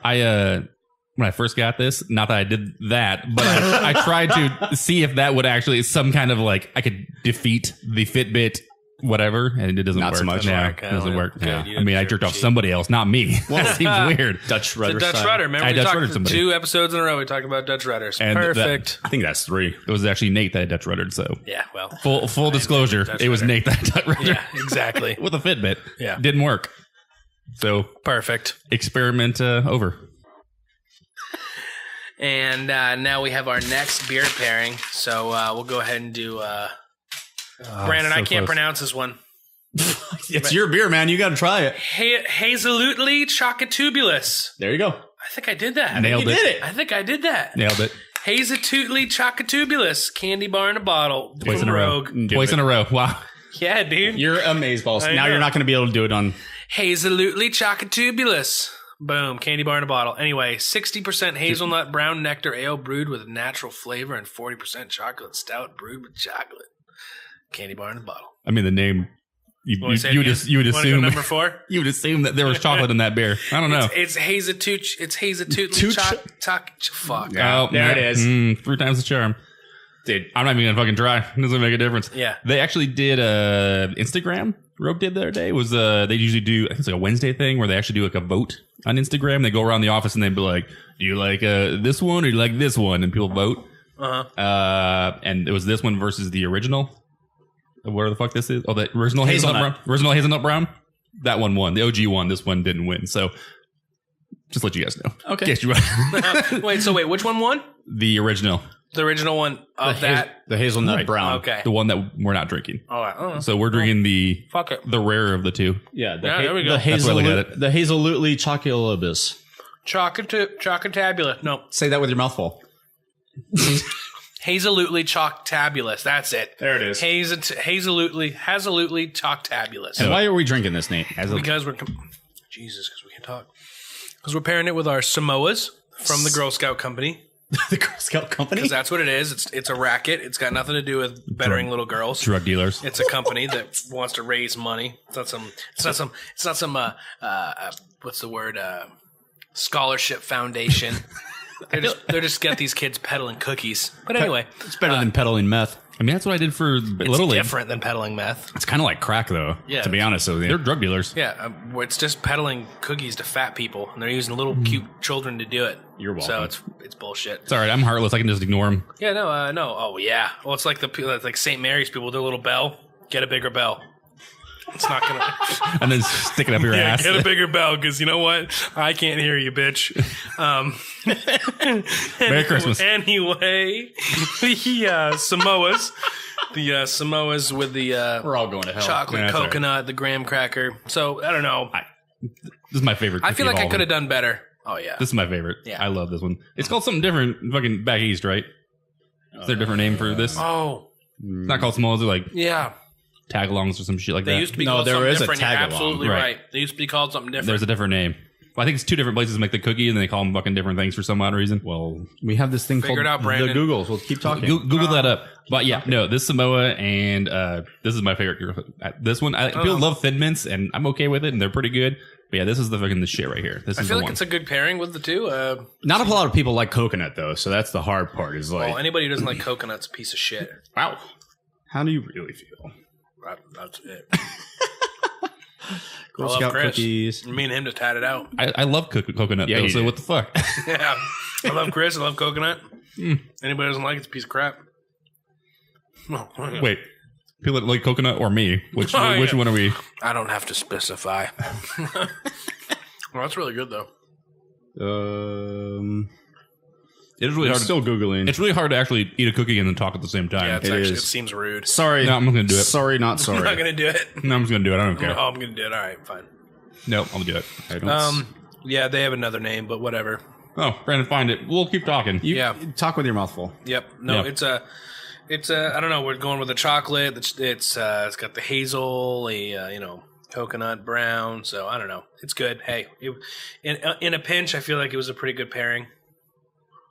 When I first got this, not that I did that, but I tried to see if that would actually some kind of like I could defeat the Fitbit whatever, and it doesn't work.
Not so much.
No, it doesn't work. Yeah. I mean, I jerked off somebody else, not me. That seems weird.
Dutch rudder.
Dutch rudder. Remember,
I
we
Dutch
talked
ruddered somebody.
2 episodes in a row. We talked about Dutch rudders.
And
Perfect.
I think that's 3.
It was actually Nate that Dutch ruddered. So
Yeah, well,
full disclosure,
Dutch
it was
rudder.
Nate that Dutch ruddered.
Yeah, exactly.
With a Fitbit.
Yeah.
Didn't work. So
Perfect.
experiment over.
And now we have our next beer pairing. So we'll go ahead and do. Brandon,
so
I can't
close.
pronounce this one.
It's your beer, man. You got to try it.
Hazelutely Chocotubulus.
There you go.
I think I did that.
Nailed
You
it.
did it.
I think I did that.
Nailed it.
Hazatutely Chocotubulus. Candy bar in a bottle.
Twice
from
in a row.
Rogue.
Twice in a row. Wow.
Yeah, dude.
You're amazeballs.
I
Now
know.
you're not going to be able to do it on.
Hazalutely Chocotubulus. Boom. Candy bar in a bottle. Anyway, 60% hazelnut brown nectar ale brewed with natural flavor and 40% chocolate stout brewed with chocolate. Candy bar in a bottle.
I mean, the name. You would
Wanna go
assume
number 4?
you would assume that there was chocolate in that beer. I don't know.
It's Hazatutely fuck.
Oh,
There it is.
3 times the charm. Dude, I'm not even gonna fucking try. It doesn't make a difference.
Yeah.
They actually did Instagram. Rogue did the other day was they usually do I think it's like a Wednesday thing where they actually do like a vote on Instagram. They go around the office and they'd be like, "Do you like this one or do you like this one?" And people vote. And it was this one versus the original. Whatever the fuck this is. Oh, the original hazelnut brown. Original hazelnut brown. That one won. The OG won. This one didn't win. So just let you guys know.
Okay.
Guess you
Wait, which one won?
the original.
The original one of that.
The hazelnut brown.
Okay.
The one that we're not drinking.
All right.
So we're drinking the
Fuck it.
rarer of the two.
Yeah.
there we go.
The
That's why I look at it.
The Hazelutely Chocolobus.
Chocotabulous. No.
Say that with your mouth full.
Hazalutely Choctabulous. That's it.
There it is.
Hazalutely Choctabulous.
And why are we drinking this, Nate?
Because we're Jesus, because we can talk. Because we're pairing it with our Samoas from the Girl Scout Company.
The Girl Scout Company?
Because that's what it is. It's a racket. It's got nothing to do with bettering little girls.
Drug dealers.
It's a company that wants to raise money. It's not some what's the word? Scholarship foundation. They're just get these kids peddling cookies. But anyway,
It's better than peddling meth.
I mean, that's what I did for Little League.
different than peddling meth.
It's kind of like crack, though.
Yeah.
To be honest with you.
They're drug dealers.
Yeah, it's just peddling cookies to fat people, and they're using little cute children to do it.
You're welcome.
So it's bullshit.
It's all right. I'm heartless. I can just ignore them.
Yeah, no. Oh yeah. Well, it's like like St. Mary's people with their little bell. Get a bigger bell. It's not gonna.
And then stick it up your ass.
Get a bigger bell, because you know what? I can't hear you, bitch.
Merry Christmas.
Anyway, the Samoas. The Samoas with the
We're all going to hell.
chocolate
Yeah, that's all right.
coconut, the graham cracker. So I don't know.
This is my favorite.
I feel
cookie
like
of
I
all
could
of
have
them.
done better. Oh yeah.
This is my favorite.
Yeah.
I love this one. It's called something different. Fucking back east, right? Is there a different name for this?
Oh
It's not called Smalls. They're like
yeah.
tagalongs or some shit like
They
that.
used to be
No,
called
there
something
is a
different. You're
tag-along.
absolutely
Right.
right. They used to be called something different.
There's a different name. Well, I think it's 2 different places make the cookie, and they call them fucking different things for some odd reason.
Well, we have this thing
Figure
called
it out, Brandon.
the Googles. We'll keep talking.
Google that up. But yeah, no, this Samoa and this is my favorite. This one, people love Thin Mints, and I'm okay with it, and they're pretty good. But yeah, this is the shit right here. This
I
is
feel
the
like
one.
it's a good pairing with the two.
Not a lot of people like coconut, though, so that's the hard part. Is like,
Well, anybody who doesn't like coconut's a piece of shit.
wow, how do you really feel?
That's it.
Girl
I love
Scout
Chris.
cookies.
Me and him just had it out.
I love coconut,
Yeah,
though,
you
so
did.
what the fuck?
Yeah. I love Chris. I love coconut. Anybody who doesn't like it's a piece of crap.
Wait, people that like coconut or me? Which
Oh,
which
yeah.
one are we?
I don't have to specify. Well, that's really good though.
It's really hard.
Still googling.
It's really hard to actually eat a cookie and then talk at the same time.
Yeah,
It is.
it seems rude.
Sorry,
No, I'm not gonna do it.
Sorry, not sorry.
I'm not gonna do it.
No, I'm just gonna do it. I don't care.
Oh, I'm gonna do it. All right, fine.
No, I'm gonna do it.
I don't
Yeah, they have another name, but whatever.
Oh, Brandon, find it. We'll keep talking.
Yeah.
talk with your mouth full.
Yep. No,
Yeah.
it's a. I don't know. We're going with the chocolate. It's got the hazel, coconut brown. So I don't know. It's good. Hey, in a pinch, I feel like it was a pretty good pairing.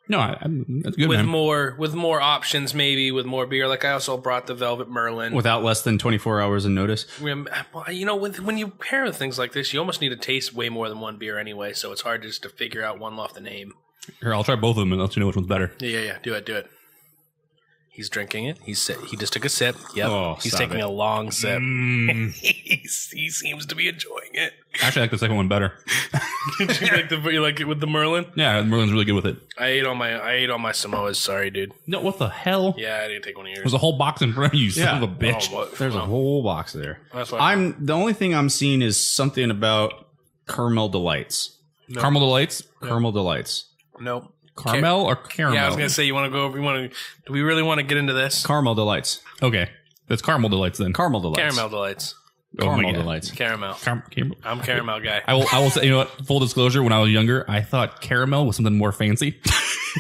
No, that's good,
with
man.
more options, maybe with more beer. Like I also brought the Velvet Merlin.
Without less than 24 hours of notice.
Well, when you pair with things like this, you almost need to taste way more than one beer anyway. So it's hard just to figure out one off the name.
Here, I'll try both of them and let you know which one's better.
Yeah. Do it. He's drinking it. He just took a sip. Yep.
Oh,
he's taking a long sip. He seems to be enjoying it.
Actually, I like the second one better.
you like it with the Merlin?
Yeah, Merlin's really good with it.
I ate all my Samoas. Sorry, dude.
No, what the hell?
Yeah, I didn't take one of yours.
There's a whole box in front of you, son of a bitch.
There's a whole box there.
That's why
the only thing I'm seeing is something about caramel delights.
No. Caramel delights?
Caramel delights.
Nope.
Caramel or caramel?
Yeah, I was gonna say do we really want to get into this?
Caramel delights.
Okay. That's caramel delights then.
Caramel delights.
Caramel delights.
Caramel delights.
Caramel. I'm caramel guy.
I will say, you know what? Full disclosure, when I was younger, I thought caramel was something more fancy.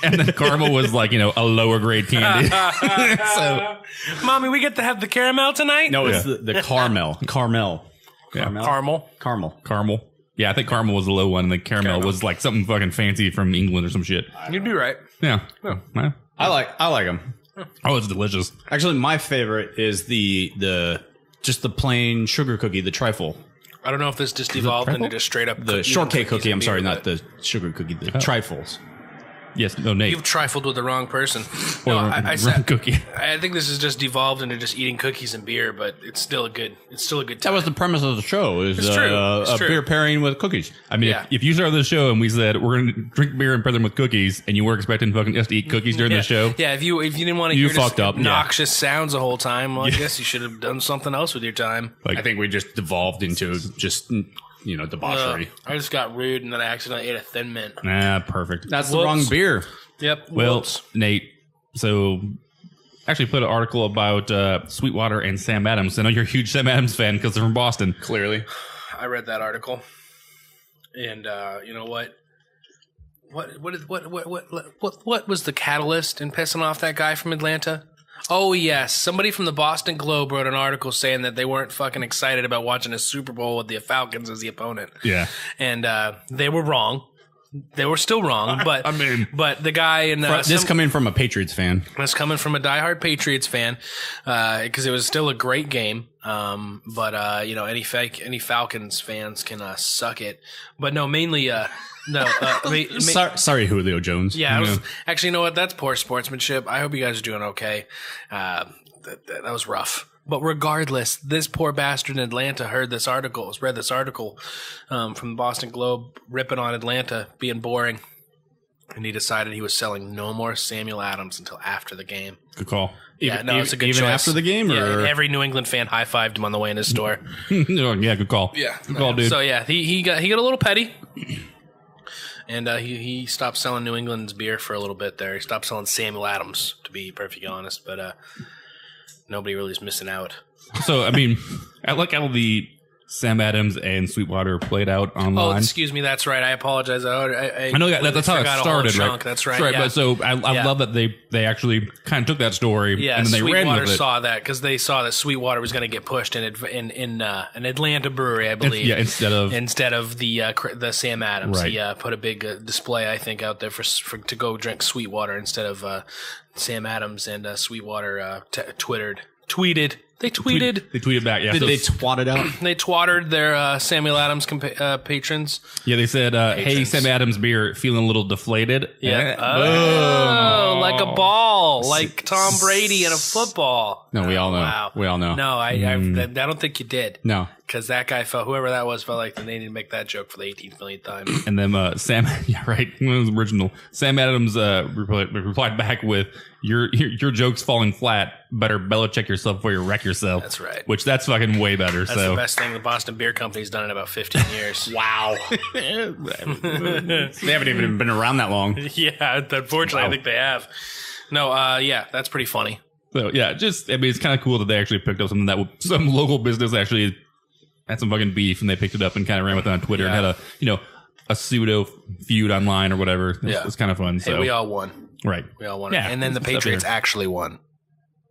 And then caramel was like, a lower grade candy. So,
Mommy, we get to have the caramel tonight?
No, it's the caramel. Caramel.
Caramel. Yeah, I think caramel was the low one, and then caramel was like something fucking fancy from England or some shit.
You'd be right.
Yeah.
I like them.
Oh, it's delicious.
Actually, my favorite is the plain sugar cookie, the trifle.
I don't know if this just devolved into just straight up
the shortcake cookie. I'm sorry, not the sugar cookie. The trifles.
Yes, no, Nate.
You've trifled with the wrong person. No, I said
cookie.
I think this has just devolved into just eating cookies and beer, but it's still a good time.
That was the premise of the show. Is a beer pairing with cookies.
I mean, if you started the show and we said we're going to drink beer and pair them with cookies, and you were expecting fucking us to eat cookies during the show,
if you didn't want to hear
fucked up.
Obnoxious sounds the whole time, well, I guess you should have done something else with your time.
I think we just devolved into just debauchery.
I just got rude and then I accidentally ate a Thin Mint.
Perfect.
That's the wrong beer.
Yep.
Well, Nate, so actually put an article about Sweetwater and Sam Adams. I know you're a huge Sam Adams fan because they're from Boston.
Clearly.
I read that article. And you know what? What was the catalyst in pissing off that guy from Atlanta? Oh, yes. Somebody from the Boston Globe wrote an article saying that they weren't fucking excited about watching a Super Bowl with the Falcons as the opponent.
Yeah.
And they were wrong. They were still wrong, but but the guy in
this coming from a Patriots fan.
This coming from a diehard Patriots fan, because it was still a great game. But any Falcons fans can suck it. But no, mainly
sorry, Julio Jones.
Yeah, actually, you know what? That's poor sportsmanship. I hope you guys are doing okay. That was rough. But regardless, this poor bastard in Atlanta read this article from the Boston Globe ripping on Atlanta being boring. And he decided he was selling no more Samuel Adams until after the game.
Good call.
It's a good choice.
Even after the game?
Yeah, and every New England fan high-fived him on the way in his store.
Yeah, good call.
Yeah.
Good call, dude.
So, yeah, he got a little petty. And he stopped selling New England's beer for a little bit there. He stopped selling Samuel Adams, to be perfectly honest. But nobody really is missing out.
So, I mean, I like how the Sam Adams and Sweetwater played out online.
Oh, excuse me. That's right. I apologize. I
know that's how it started, right?
That's right.
But so I love that they actually kind of took that story and then they ran with it.
Sweetwater saw that because they saw that Sweetwater was going to get pushed in an Atlanta brewery, I believe.
Yeah, instead
of the Sam Adams.
Right.
He put a big display, I think, out there for to go drink Sweetwater instead of Sam Adams, and Sweetwater tweeted. They tweeted.
They tweeted back. Yeah.
Did they twat it out?
They twattered their Samuel Adams patrons.
Yeah, they said, "Hey, Sam Adams beer, feeling a little deflated."
Yeah. Oh, like a ball, like Tom Brady in a football.
No, we all know.
Wow.
We all know.
No, I don't think you did.
No.
Because that guy whoever that was, felt like they needed to make that joke for the 18th millionth time.
And then Sam, yeah, right, it was original. Sam Adams replied back with, "Your joke's falling flat. Better Belichick yourself before you wreck yourself."
That's right.
Which that's fucking way better.
That's the best thing the Boston Beer Company's done in about 15 years.
Wow. They haven't even been around that long.
Yeah, unfortunately, wow. I think they have. No, that's pretty funny.
So yeah, it's kind of cool that they actually picked up something that some local business actually had some fucking beef, and they picked it up and kind of ran with it on Twitter and had a pseudo feud online or whatever. It's kind of fun.
Hey,
so
we all won.
Right.
We all won.
Yeah,
and then the Patriots actually won.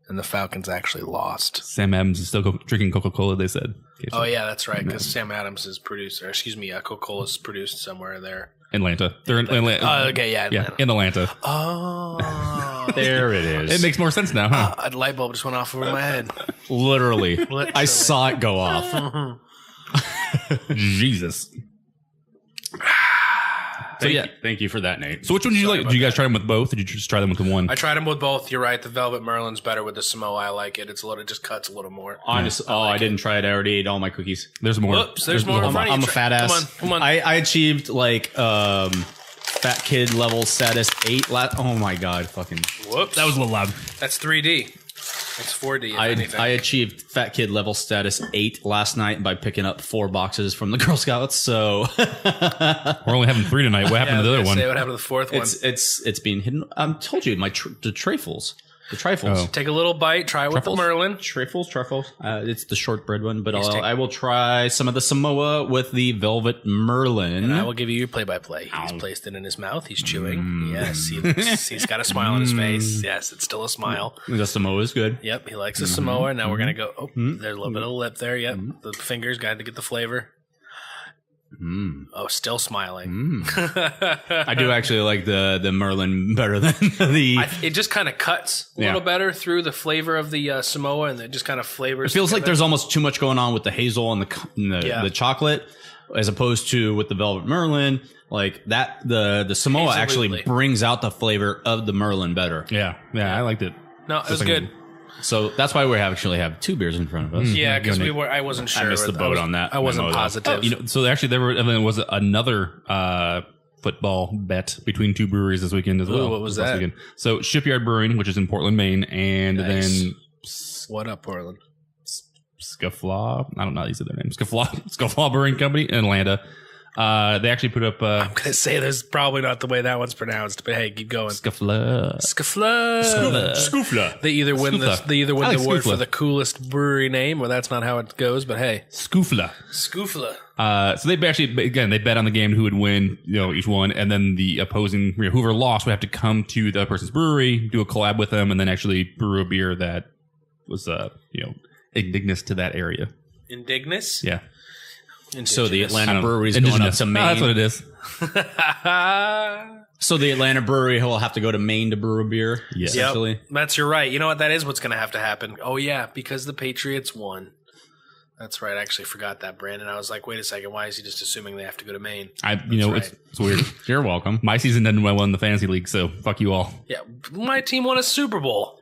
And the Falcons actually lost.
Sam Adams is still drinking Coca-Cola, they said.
Oh, yeah, that's right. Because Sam Adams is produced, Coca-Cola is produced somewhere there.
Atlanta. They're in Atlanta.
Oh, okay, yeah.
Yeah, in Atlanta.
Oh.
There it is.
It makes more sense now, huh?
A light bulb just went off over my head.
Literally. I saw it go off.
Jesus.
So thank you for that, Nate.
So which one did you like? Did you guys try them with both? Or did you just try them with the one?
I tried them with both. You're right. The Velvet Merlin's better with the Samoa. I like it. It just cuts a little more.
Honestly, I didn't try it. I already ate all my cookies.
There's more.
Whoops, there's more.
I'm a fat ass.
Come on.
I achieved like fat kid level status 8. Oh my god, fucking.
Whoops.
That was a little loud.
That's 3D. It's 4D.
I achieved fat kid level status 8 last night by picking up 4 boxes from the Girl Scouts. So
we're only having 3 tonight. What happened to the other one?
What happened to the fourth one?
It's being hidden. I told you the trifles. The trifles.
Oh.
Take a little bite. Try it with the Merlin.
Truffles. It's the shortbread one, but I will try some of the Samoa with the Velvet Merlin.
And I will give you your play-by-play. He's placed it in his mouth. He's chewing. Yes, he's got a smile on his face. Yes, it's still a smile.
The Samoa is good.
Yep, he likes the Samoa. Now we're going to go. Oh, there's a little bit of lip there. Yep, the fingers got to get the flavor. Oh, still smiling.
I do actually like the Merlin better than the...
it just kind of cuts a little better through the flavor of the Samoa, and it just kind of flavors.
It feels like there's almost too much going on with the hazel and the chocolate, as opposed to with the Velvet Merlin. Like that, the Samoa actually brings out the flavor of the Merlin better.
Yeah, I liked it.
No, it was good.
So that's why we actually have 2 beers in front of us.
Yeah, because I wasn't sure.
I missed the boat on that.
I wasn't positive.
So actually, there was another football bet between 2 breweries this weekend as well.
What was that?
Weekend. So Shipyard Brewing, which is in Portland, Maine, and then
what up, Portland?
Scufflaw. I don't know how you say their name. Scufflaw Brewing Company in Atlanta. They actually put up.
I'm gonna say this is probably not the way that one's pronounced, but hey, keep going.
Scuffla.
They either win the award for the coolest brewery name, or that's not how it goes. But hey,
Scuffla. So they actually they bet on the game who would win, each one, and then the opposing whoever lost would have to come to the other person's brewery, do a collab with them, and then actually brew a beer that was indigenous to that area.
Indigenous?
Yeah.
So the Atlanta brewery's going up to Maine.
That's what it is.
So the Atlanta brewery will have to go to Maine to brew a beer.
Yeah,
essentially. That's you're right. You know what? That is what's going to have to happen. Oh yeah, because the Patriots won. That's right. I actually forgot that, Brandon. I was like, wait a second. Why is he just assuming they have to go to Maine?
It's weird.
You're welcome.
My season ended when I won the fantasy league, so fuck you all.
Yeah, my team won a Super Bowl.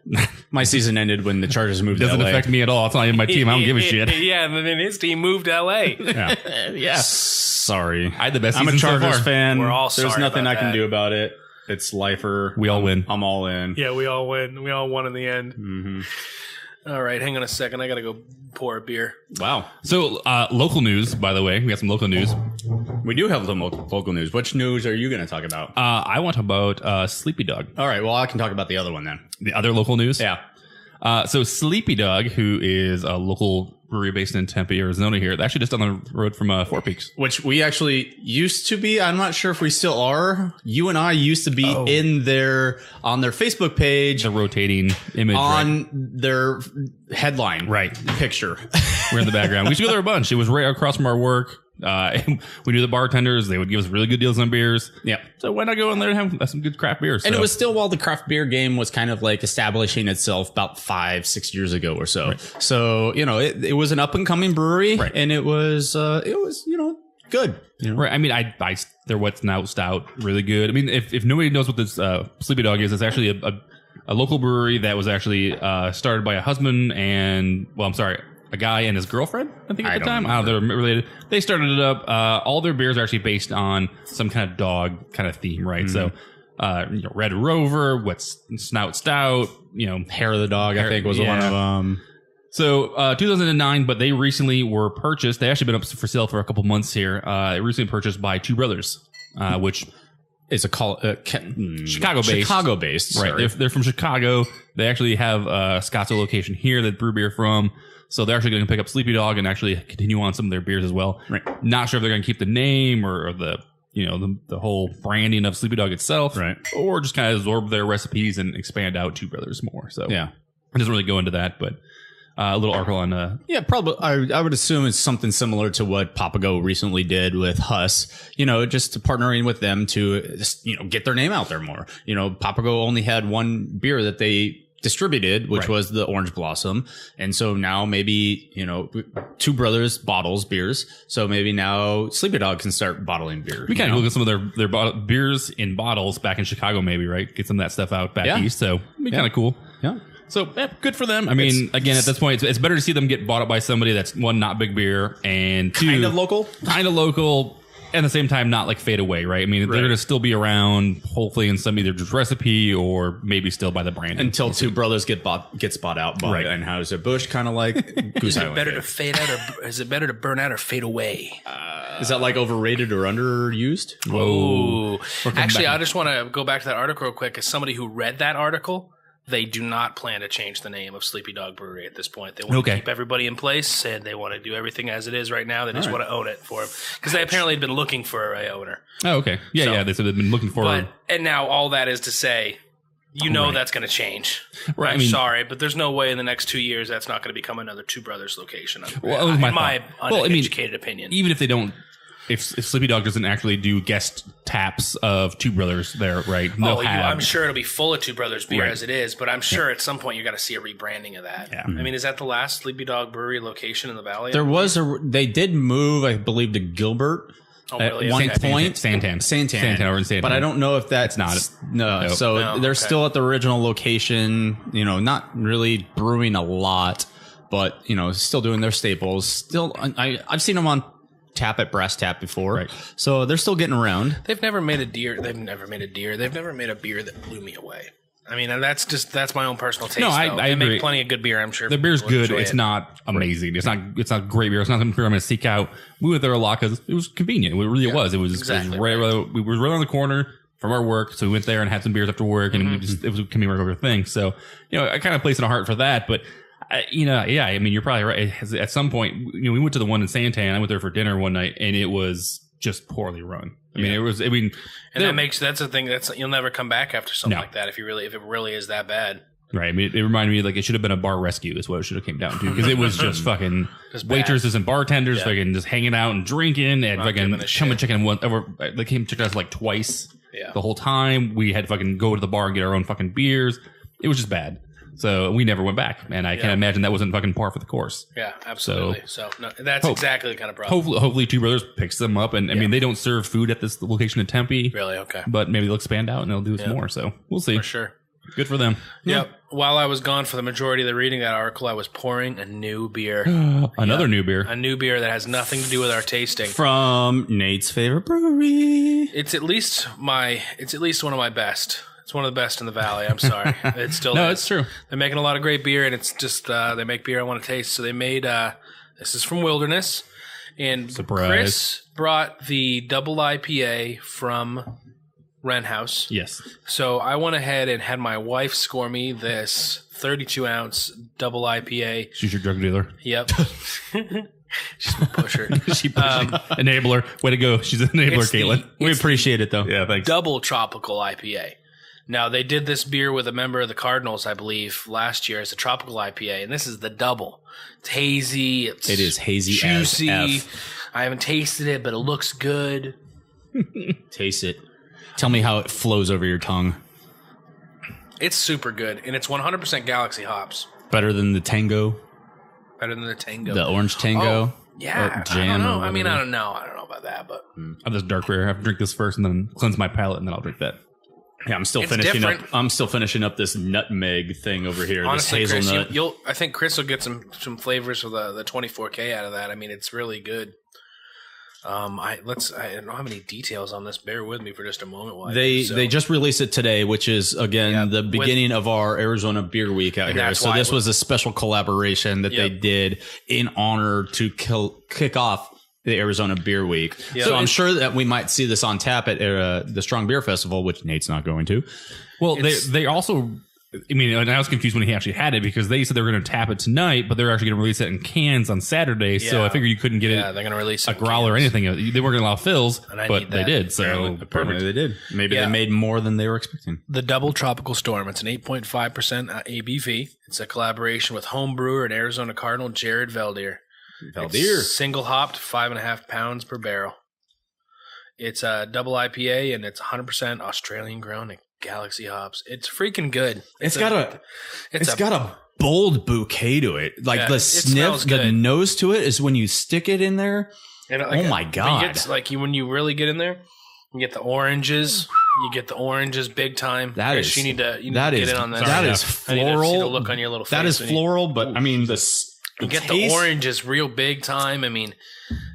My season ended when the Chargers moved to LA.
Doesn't affect me at all. It's not even my team. I don't give a shit.
Yeah, and then his team moved to LA.
Yeah. Sorry.
I had the best
I'm
season
a Chargers
so far.
fan.
We're all
There's
sorry
nothing
about
I can
that.
do about it. It's lifer.
We all win.
I'm all in.
Yeah, we all win. We all won in the end.
Mm-hmm.
All right, hang on a second. I got to go pour a beer.
Wow.
So, local news, by the way. We got some local news.
We do have some local news. Which news are you going to talk about?
I want to talk about Sleepy Dog.
All right, well, I can talk about the other one then.
The other local news?
Yeah.
So Sleepy Dog, who is a local brewery based in Tempe, Arizona here, they're actually just down the road from Four Peaks.
Which we actually used to be. I'm not sure if we still are. You and I used to be on their Facebook page.
The rotating image.
On their headline.
Right.
Picture.
We're in the background. We used to go there a bunch. It was right across from our work. We knew the bartenders. They would give us really good deals on beers.
Yeah.
So why not go in there and have some good craft beers?
And it was still while the craft beer game was kind of like establishing itself about 5-6 years ago or so. Right. So, it was an up and coming brewery, right. And it was good.
Right. I mean, their what's now stout, really good. I mean, if nobody knows what this Sleepy Dog is, it's actually a local brewery that was actually started by a husband and, a guy and his girlfriend, I think, at the time. They're related. They started it up. All their beers are actually based on some kind of dog kind of theme, right? Mm-hmm. So, Red Rover, what's Snout Stout,
Hair of the Dog, I think was one of them.
So, 2009, but they recently were purchased. They actually been up for sale for a couple months here. They recently purchased by two brothers, which
is
Chicago-based.
Chicago-based,
right? They're from Chicago. They actually have a Scottsdale location here that brew beer from. So they're actually going to pick up Sleepy Dog and actually continue on some of their beers as well.
Right.
Not sure if they're going to keep the name or the the whole branding of Sleepy Dog itself,
right?
Or just kind of absorb their recipes and expand out Two Brothers more. So
yeah,
it doesn't really go into that, but a little article on
probably. I would assume it's something similar to what Papago recently did with Huss. Just partnering with them to just get their name out there more. Papago only had one beer that they distributed, which was the Orange Blossom, and so now maybe Two Brothers bottles beers, so maybe now Sleepy Dog can start bottling beer.
We kind of look at some of their beers in bottles back in Chicago, maybe, right? Get some of that stuff out back east, so it'd be kind of cool.
Yeah.
So good for them. I mean, again, at this point, it's better to see them get bought up by somebody that's, one, not big beer, and two,
kind of local,
and at the same time not like fade away, right? I mean, they're going to still be around, hopefully in some either just recipe or maybe still by the brand
until Two Brothers gets bought out by Anheuser-Busch, kind of like Goose
Is it better to fade out, or is it better to burn out or fade away?
Is that like overrated or underused?
Whoa! Actually, I just want to go back to that article real quick. As somebody who read that article, they do not plan to change the name of Sleepy Dog Brewery at this point. They want to keep everybody in place, and they want to do everything as it is right now. They just want to own it for them, because they apparently had been looking for a owner.
Oh, okay. Yeah, They said they've been looking for.
And now all that is to say, that's going to change. Right. I'm sorry, but there's no way in the next 2 years that's not going to become another Two Brothers location. In my uneducated opinion.
Even if they don't. If Sleepy Dog doesn't actually do guest taps of Two Brothers there, right?
I'm sure it'll be full of Two Brothers beer as it is, but I'm sure at some point you got to see a rebranding of that. Yeah. I mean, is that the last Sleepy Dog Brewery location in the Valley?
They did move, I believe, to Gilbert. At one point,
Santan over in Santan.
But I don't know if that's not. No. So they're still at the original location, not really brewing a lot, but, still doing their staples. Still, I've seen them on tap at Brass Tap before, so they're still getting around.
They've never made a deer. They've never made a beer that blew me away. I mean, that's my own personal taste.
No, I
they
agree.
make plenty of good beer. I'm sure
the beer's good. It's not amazing. It's not great beer. It's not something I'm going to seek out. We went there a lot because it was convenient. It really was. It was exactly. We were right on the corner from our work, so we went there and had some beers after work, and it was a convenient work thing. So I kind of placed in a heart for that, but. I mean, you're probably right. At some point, we went to the one in Santan. I went there for dinner one night, and it was just poorly run. I mean,
that's the thing. You'll never come back after something like that if it really is that bad.
Right. I mean, it reminded me it should have been a bar rescue. Is what it should have came down to, because it was just fucking waitresses and bartenders fucking just hanging out and drinking and fucking coming checking they came to check us like twice the whole time. We had to fucking go to the bar and get our own fucking beers. It was just bad. So we never went back, and I can't imagine that wasn't fucking par for the course.
Yeah, absolutely. So that's exactly the kind of problem.
Hopefully, Two Brothers picks them up, and I mean they don't serve food at this location in Tempe.
Really? Okay.
But maybe they'll expand out and they'll do some more. So we'll see.
For sure.
Good for them.
Yep. While I was gone for the majority of the reading of that article, I was pouring a new beer.
Another new beer.
A new beer that has nothing to do with our tasting.
From Nate's favorite brewery.
It's at least one of my best. It's one of the best in the Valley. I'm sorry. It's still
no, it's true.
They're making a lot of great beer, and it's just they make beer I want to taste. So they made this is from Wilderness, and Chris brought the double IPA from Wren House.
Yes.
So I went ahead and had my wife score me this 32-ounce double IPA.
She's your drug dealer.
Yep. She's a pusher.
Enabler. Way to go. She's an enabler, Caitlin. We appreciate it, though. Yeah, thanks.
Double tropical IPA. Now, they did this beer with a member of the Cardinals, I believe, last year as a tropical IPA, and this is the double. It's hazy. It
is hazy,
juicy.
as F.
I haven't tasted it, but it looks good.
Taste it. Tell me how it flows over your tongue.
It's super good, and it's 100% Galaxy hops.
Better than the Tango?
Better than the Tango.
The Orange Tango?
Oh, yeah. I don't know. I mean, I don't know about that, but...
I'm this dark beer. I have to drink this first and then cleanse my palate, and then I'll drink that.
Yeah, I'm still finishing up this nutmeg thing over here.
Honestly,
this hazelnut.
Chris, I think Chris will get some flavors of the 24K out of that. I mean, it's really good. I don't have any details on this. Bear with me for just a moment.
They just released it today, which is again the beginning of our Arizona Beer Week out here. So this was a special collaboration that they did in honor to kick off the Arizona Beer Week. Yep. So I'm sure that we might see this on tap at the Strong Beer Festival, which Nate's not going to.
Well, they also I mean, and I was confused when he actually had it because they said they were going to tap it tonight, but they're actually going to release it in cans on Saturday. Yeah. So I figured you couldn't get it.
Yeah, they're going to release
a growler or anything. They weren't going to allow fills, but they did. So
apparently they did. Maybe they made more than they were expecting.
The Double Tropical Storm. It's an 8.5% ABV. It's a collaboration with home brewer and Arizona Cardinal Jared Valdir. Single hopped, 5.5 pounds per barrel. It's a double IPA and it's 100% Australian grown. Galaxy hops. It's freaking good.
It's got a bold bouquet to it. Like the sniff, the nose to it is when you stick it in there. And oh my god!
When you really get in there, you get the oranges. You get the oranges big time.
That is.
You need to get in on that.
That is floral.
See the look on your little face.
That is floral, but I mean
you get the oranges real big time. I mean,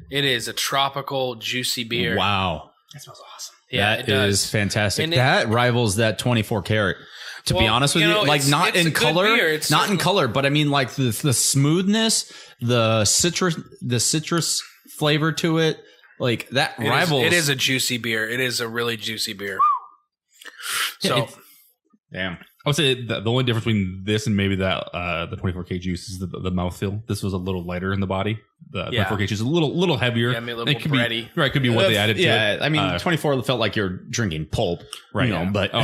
it is a tropical, juicy beer.
Wow,
that smells awesome.
Yeah, that is fantastic. That rivals that 24 karat. To be honest with you, like not in color, not in color, but I mean like the smoothness, the citrus flavor to it, like that rivals.
It is a juicy beer. It is a really juicy beer. So,
damn. I would say the only difference between this and maybe that the 24K juice is the mouthfeel. This was a little lighter in the body. The 24K juice is a little heavier.
Yeah, maybe a little more bready.
Could be what they added to it.
Yeah, I mean, 24 felt like you're drinking pulp, right? But
a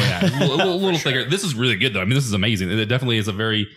little thicker. This is really good though. I mean, this is amazing. It definitely is a very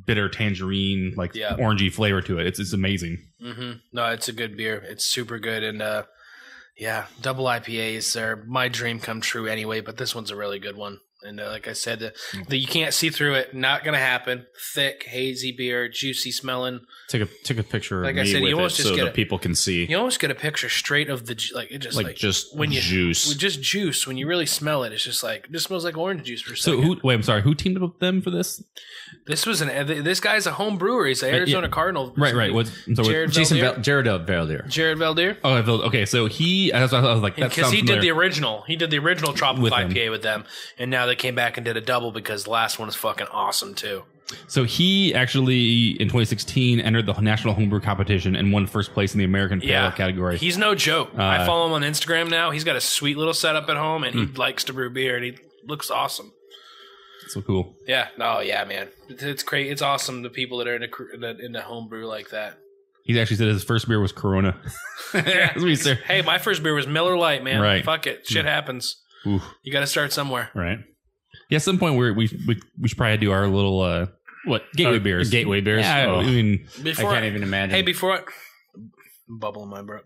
bitter tangerine, like orangey flavor to it. It's amazing.
Mm-hmm. No, it's a good beer. It's super good, and double IPAs are my dream come true anyway. But this one's a really good one. And like I said, you can't see through it. Not going to happen. Thick, hazy beer, juicy smelling.
Take a picture
like
of
I
me
said,
with it so that people can see.
You almost get a picture straight of the
just when juice.
Just juice. When you really smell it, it's just like it just smells like orange juice for a
second. So I'm sorry. Who teamed up with them for this?
This guy's a home brewery. He's an Arizona Cardinal.
Right.
Jared
Valdir.
Jared Valdir.
Oh, okay. So I was like,
because he did the original. He did the original tropical IPA with them, and now they came back and did a double because the last one is fucking awesome too.
So he actually in 2016 entered the National Homebrew Competition and won first place in the American Pale Ale category.
He's no joke. I follow him on Instagram now. He's got a sweet little setup at home, and he likes to brew beer, and he looks awesome.
So cool.
Yeah. Oh yeah, man. It's great. It's awesome. The people that are into homebrew like that.
He actually said his first beer was Corona.
Hey, my first beer was Miller Lite, man.
Right.
Fuck it. Shit happens.
Oof.
You got to start somewhere.
Right. Yeah, at some point we should probably do our little gateway beers.
Gateway beers.
Yeah, I mean,
I can't even imagine.
Hey, bubble in my breath.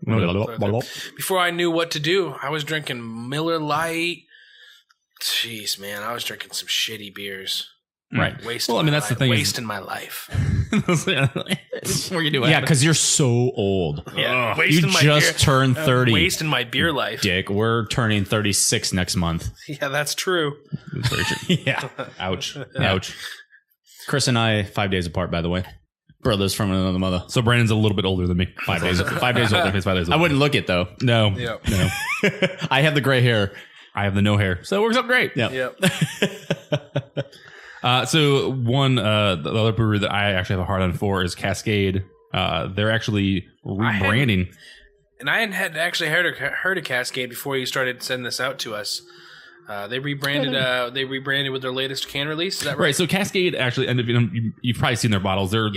Before I knew what to do, I was drinking Miller Lite. Jeez, man, I was drinking some shitty beers.
Right.
That's the thing. Wasting my life.
What you doing?
Yeah, because you're so old.
Yeah,
you just turned 30.
Wasting my beer life.
Dick, we're turning 36 next month.
Yeah, that's true.
That's very true.
Yeah.
Ouch.
Yeah.
Ouch.
Chris and I, 5 days apart, by the way. Brothers from another mother.
So Brandon's a little bit older than me.
5 days. 5 days older.
He's 5 days older.
I wouldn't look it though.
No.
Yep.
No.
I have the gray hair.
I have the no hair. So it works out great.
Yep.
So the other brewery that I actually have a hard on for is Cascade. They're actually rebranding.
I hadn't actually heard of Cascade before you started sending this out to us. They rebranded. They rebranded with their latest can release. Is that right?
Right. So Cascade actually ended up. You've probably seen their bottles. They're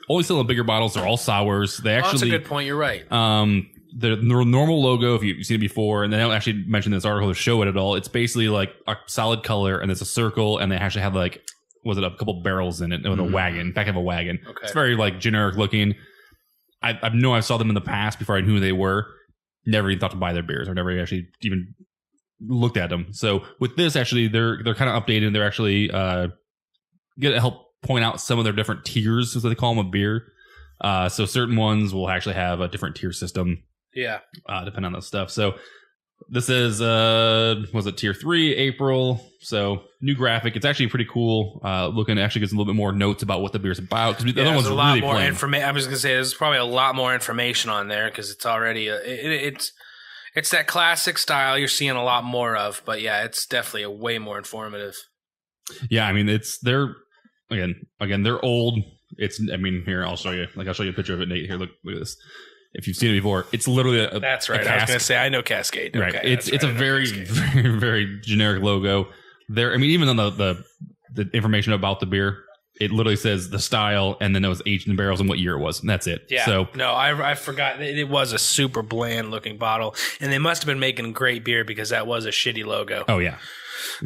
always selling bigger bottles. They're all sours. They actually.
That's a good point. You're right.
The normal logo, if you've seen it before, and they don't actually mention this article to show it at all. It's basically like a solid color, and it's a circle, and they actually have like, was it a couple barrels in it with a wagon, back of a wagon.
Okay.
It's very like generic looking. I know I saw them in the past before I knew who they were. Never even thought to buy their beers, or never actually even looked at them. So with this, actually, they're kind of updated. They're actually gonna help point out some of their different tiers, as they call them, of beer. So certain ones will actually have a different tier system.
Yeah.
Depending on that stuff. So this is, was it tier 3, April? So new graphic. It's actually pretty cool looking. It actually gives a little bit more notes about what the beer's about. Because the other one's really plain.
I was going to say there's probably a lot more information on there because it's already, it's that classic style you're seeing a lot more of. But yeah, it's definitely a way more informative.
Yeah, I mean, they're old. Here, I'll show you. I'll show you a picture of it, Nate. Here, look at this. If you've seen it before, it's literally a
That's right. I was going to say, I know Cascade.
Right.
Okay,
it's a very, very, very generic logo. There, I mean, even on the the information about the beer. It literally says the style and then it was aged in barrels and what year it was. And that's it.
Yeah.
So
no, I forgot. It was a super bland looking bottle. And they must have been making great beer because that was a shitty logo.
oh yeah.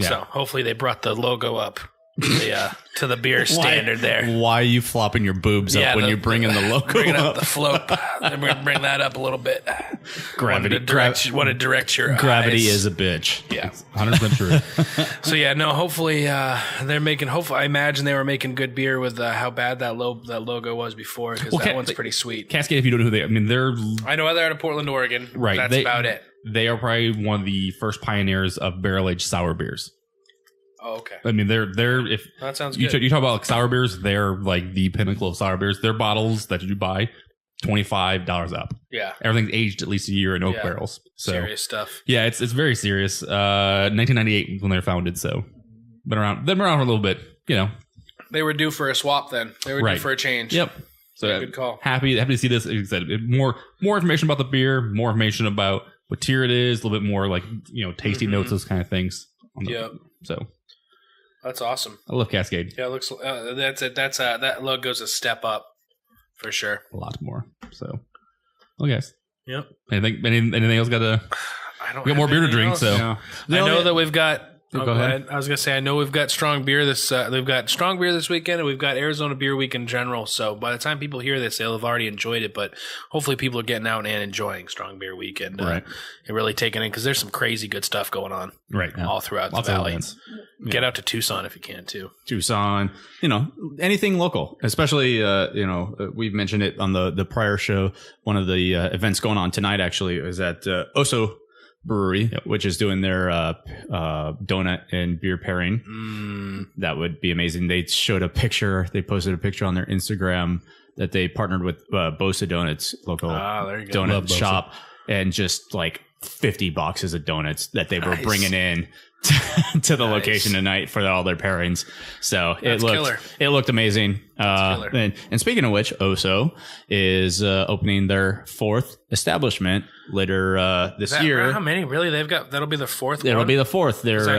So hopefully they brought the logo up to the beer standard there.
Why are you flopping your boobs up when you bring in the logo
bringing up
up?
the float. Bring that up a little bit.
Gravity.
Want to direct your
Gravity
eyes.
is a bitch.
Yeah.
100% true.
So yeah, no. Hopefully they're making. Hopefully, I imagine they were making good beer with how bad that logo was before because that one's pretty sweet.
Cascade, if you don't know who they are, I mean, they're...
I know they're out of Portland, Oregon.
Right.
That's about it.
They are probably one of the first pioneers of barrel-aged sour beers.
Oh, okay.
I mean, they're if
That sounds
you
good.
talk about like sour beers, they're like the pinnacle of sour beers. Their bottles that you buy, $25 up.
Yeah.
Everything's aged at least a year in oak
Yeah.
barrels. So
Serious stuff.
yeah, it's very serious. 1998 when they were founded, so been around for a little bit. You know,
They were due for a swap then. They were due
Right.
for a change.
Yep. So
Yeah, good call.
Happy to see this. Like I said, more information about the beer, more information about what tier it is, a little bit more like tasty notes, those kind of things.
Yep.
So
That's awesome.
I love Cascade.
Yeah, it looks that's it. That logo's a step up for sure.
A lot more. So, well, guys.
Yep.
Anything else? We got more beer to drink.
Else.
So
I know that we've got.
Go ahead.
I was gonna say I know we've got strong beer this. We've got strong beer this weekend, and we've got Arizona Beer Week in general. So by the time people hear this, they'll have already enjoyed it. But hopefully, people are getting out and enjoying Strong Beer Week and really taking in because there's some crazy good stuff going on
all
throughout
Lots
the
of
valley.
events.
Get out to Tucson if you can too.
Tucson, anything local, especially, we've mentioned it on the prior show. One of the events going on tonight actually is at Oso Brewery, which is doing their donut and beer pairing. That would be amazing. They posted a picture on their Instagram that they partnered with Bosa Donuts, local
there you go.
donut shop, and just like 50 boxes of donuts that they were bringing in to the location tonight for all their pairings. So it looked amazing. And speaking of which, Oso is opening their 4th establishment later this year.
How many really they've got? That'll be the 4th.
It'll be the 4th.
I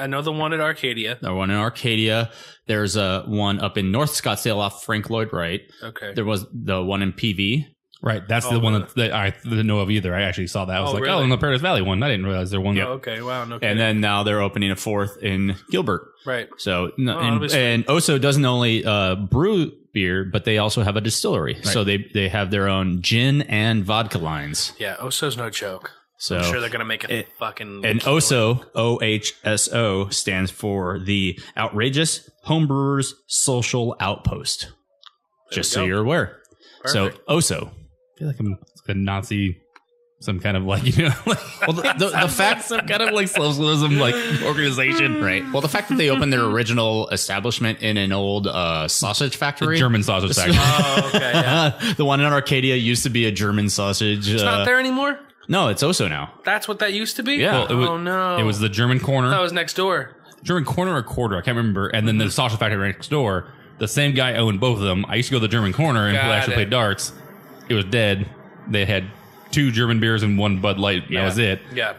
know the one at Arcadia.
The one in Arcadia. There's one up in North Scottsdale off Frank Lloyd Wright.
Okay.
There was the one in PV.
Right, that's the one that I didn't know of either. I actually saw that. I was
really?
in the Paradise Valley one. I didn't realize there one.
Oh, okay, wow, no kidding.
And then now they're opening a 4th in Gilbert.
Right.
So and Oso doesn't only brew beer, but they also have a distillery. Right. So they have their own gin and vodka lines.
Yeah, Oso's no joke.
So
I'm sure they're gonna make it fucking.
And Oso, OHSO, stands for the Outrageous Homebrewers Social Outpost. Just so you're aware. Perfect. So Oso.
I feel like I'm a Nazi, some kind of like,
well, the fact,
some kind of like socialism, like organization,
right? Well, the fact that they opened their original establishment in an old sausage factory,
the German sausage factory.
Oh, okay, yeah.
The one in Arcadia used to be a German sausage.
It's not there anymore.
No, it's Oso now.
That's what that used to be.
Yeah.
Well,
no,
it was the German corner.
That was next door.
German corner or quarter, I can't remember. And then the sausage factory next door. The same guy owned both of them. I used to go to the German corner and actually play darts. It was dead. They had 2 German beers and 1 Bud Light. That was it.
Yeah.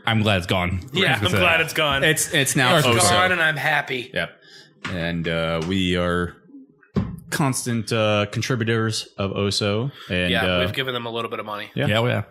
I'm glad it's gone.
Yeah, I'm glad it's gone.
It's now
It's
Oso.
gone, and I'm happy.
Yep. And we are constant contributors of Oso. And
we've given them a little bit of money.
Yeah.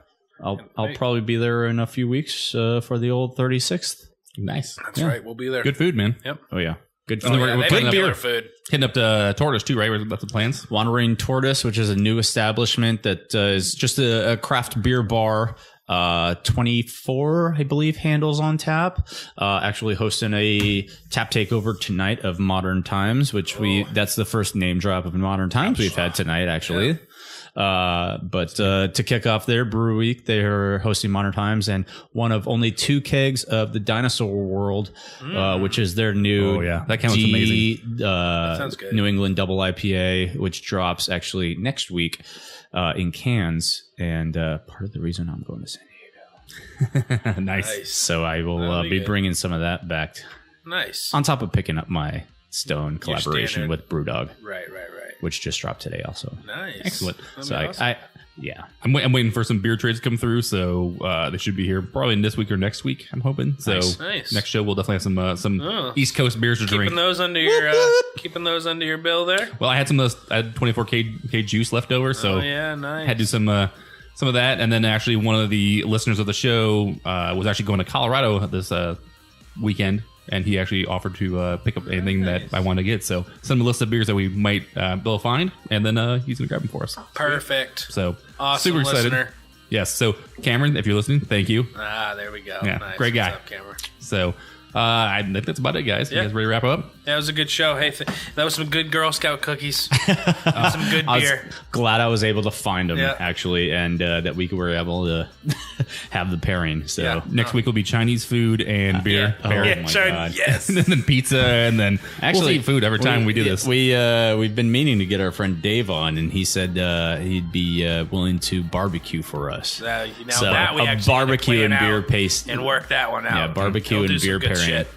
I'll probably be there in a few weeks for the old 36th.
Nice.
That's right. We'll be there.
Good food, man.
Yep.
Oh yeah. Good
food.
Good beer food.
Hitting up to Tortoise too, right? That's the plans.
Wandering Tortoise, which is a new establishment that is just a craft beer bar. 24, I believe, handles on tap. Actually hosting a tap takeover tonight of Modern Times, which that's the first name drop of Modern Times we've had tonight, actually. Yeah. But to kick off their brew week, they're hosting Modern Times and one of only 2 kegs of the Dinosaur World, which is their new
that can look amazing.
That sounds good.
New England double IPA, which drops actually next week in cans. And part of the reason I'm going to San Diego.
Nice.
So I will be bringing some of that back.
Nice.
On top of picking up my Stone collaboration with Brewdog.
Right.
Which just dropped today also.
Nice.
Excellent.
So awesome. Yeah.
I'm waiting for some beer trades to come through, so they should be here probably in this week or next week, I'm hoping. So
Nice.
next show we'll definitely have some East Coast beers to drink.
Keeping those under your bill there.
Well, I had some of those. I had 24K juice left over, so
nice.
had to do some of that. And then actually one of the listeners of the show was actually going to Colorado this weekend, and he actually offered to pick up anything that I wanted to get. So some list of beers that we might be able to find, and then he's going to grab them for us.
Perfect.
So
awesome,
super excited.
listener.
Yes. So Cameron, if you're listening, thank you.
There we go.
Yeah,
nice.
great guy.
What's up, Cameron?
So I think that's about it, guys. You guys ready to wrap up?
Yeah, it was a good show. Hey, that was some good Girl Scout cookies. Some good beer.
Glad I was able to find them, actually, and that we were able to have the pairing. So
next week will be Chinese food and beer.
Oh my God.
Yes.
And then pizza, and then we'll eat food every time we do this.
We've been meaning to get our friend Dave on, and he said he'd be willing to barbecue for us.
Now
So
that we
a
actually
barbecue
need to
and
plan
beer
out
paste.
and work that one out.
Yeah, barbecue
He'll do
and
some
beer
good
pairing.
shit.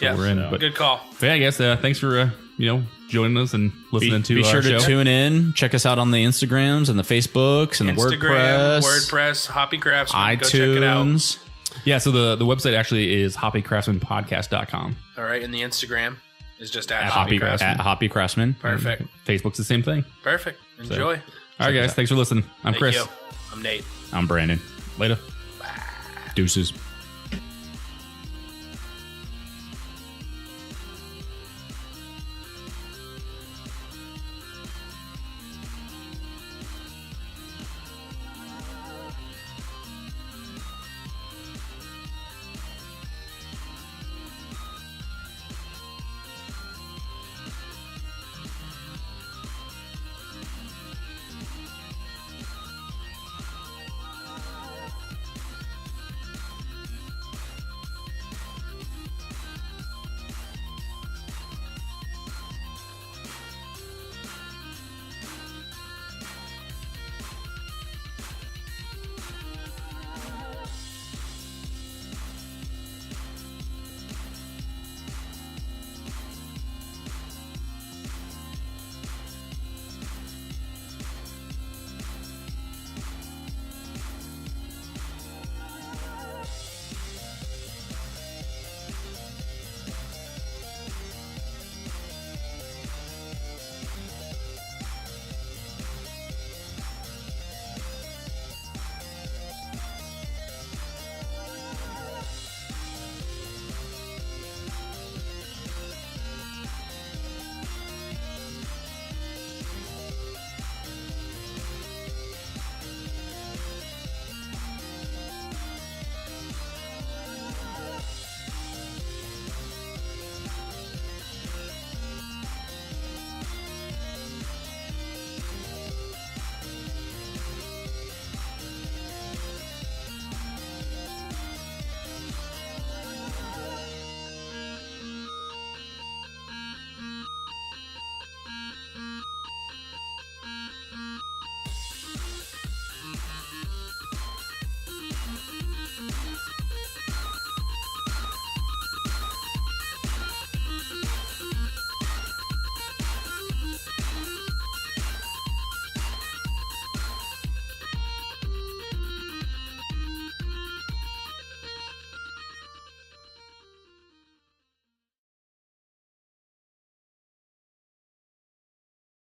Yeah,
we're in. But
good call.
yeah, I guess thanks for joining us and listening to
Be
our
sure
show.
to tune in. Check us out on the Instagrams and the Facebooks and the
WordPress, Hoppy Craftsmen.
iTunes.
Go check it out.
Yeah, so the website actually is hoppycraftsmanpodcast.com.
All right, and the Instagram is just at
Hoppy
Hoppy Craftsmen.
At Hoppy Craftsmen.
Perfect.
Facebook's the same thing.
Perfect. Enjoy.
All right, guys. Thanks for listening. I'm
Thank
Chris.
you. I'm Nate.
I'm Brandon.
Later.
Deuces.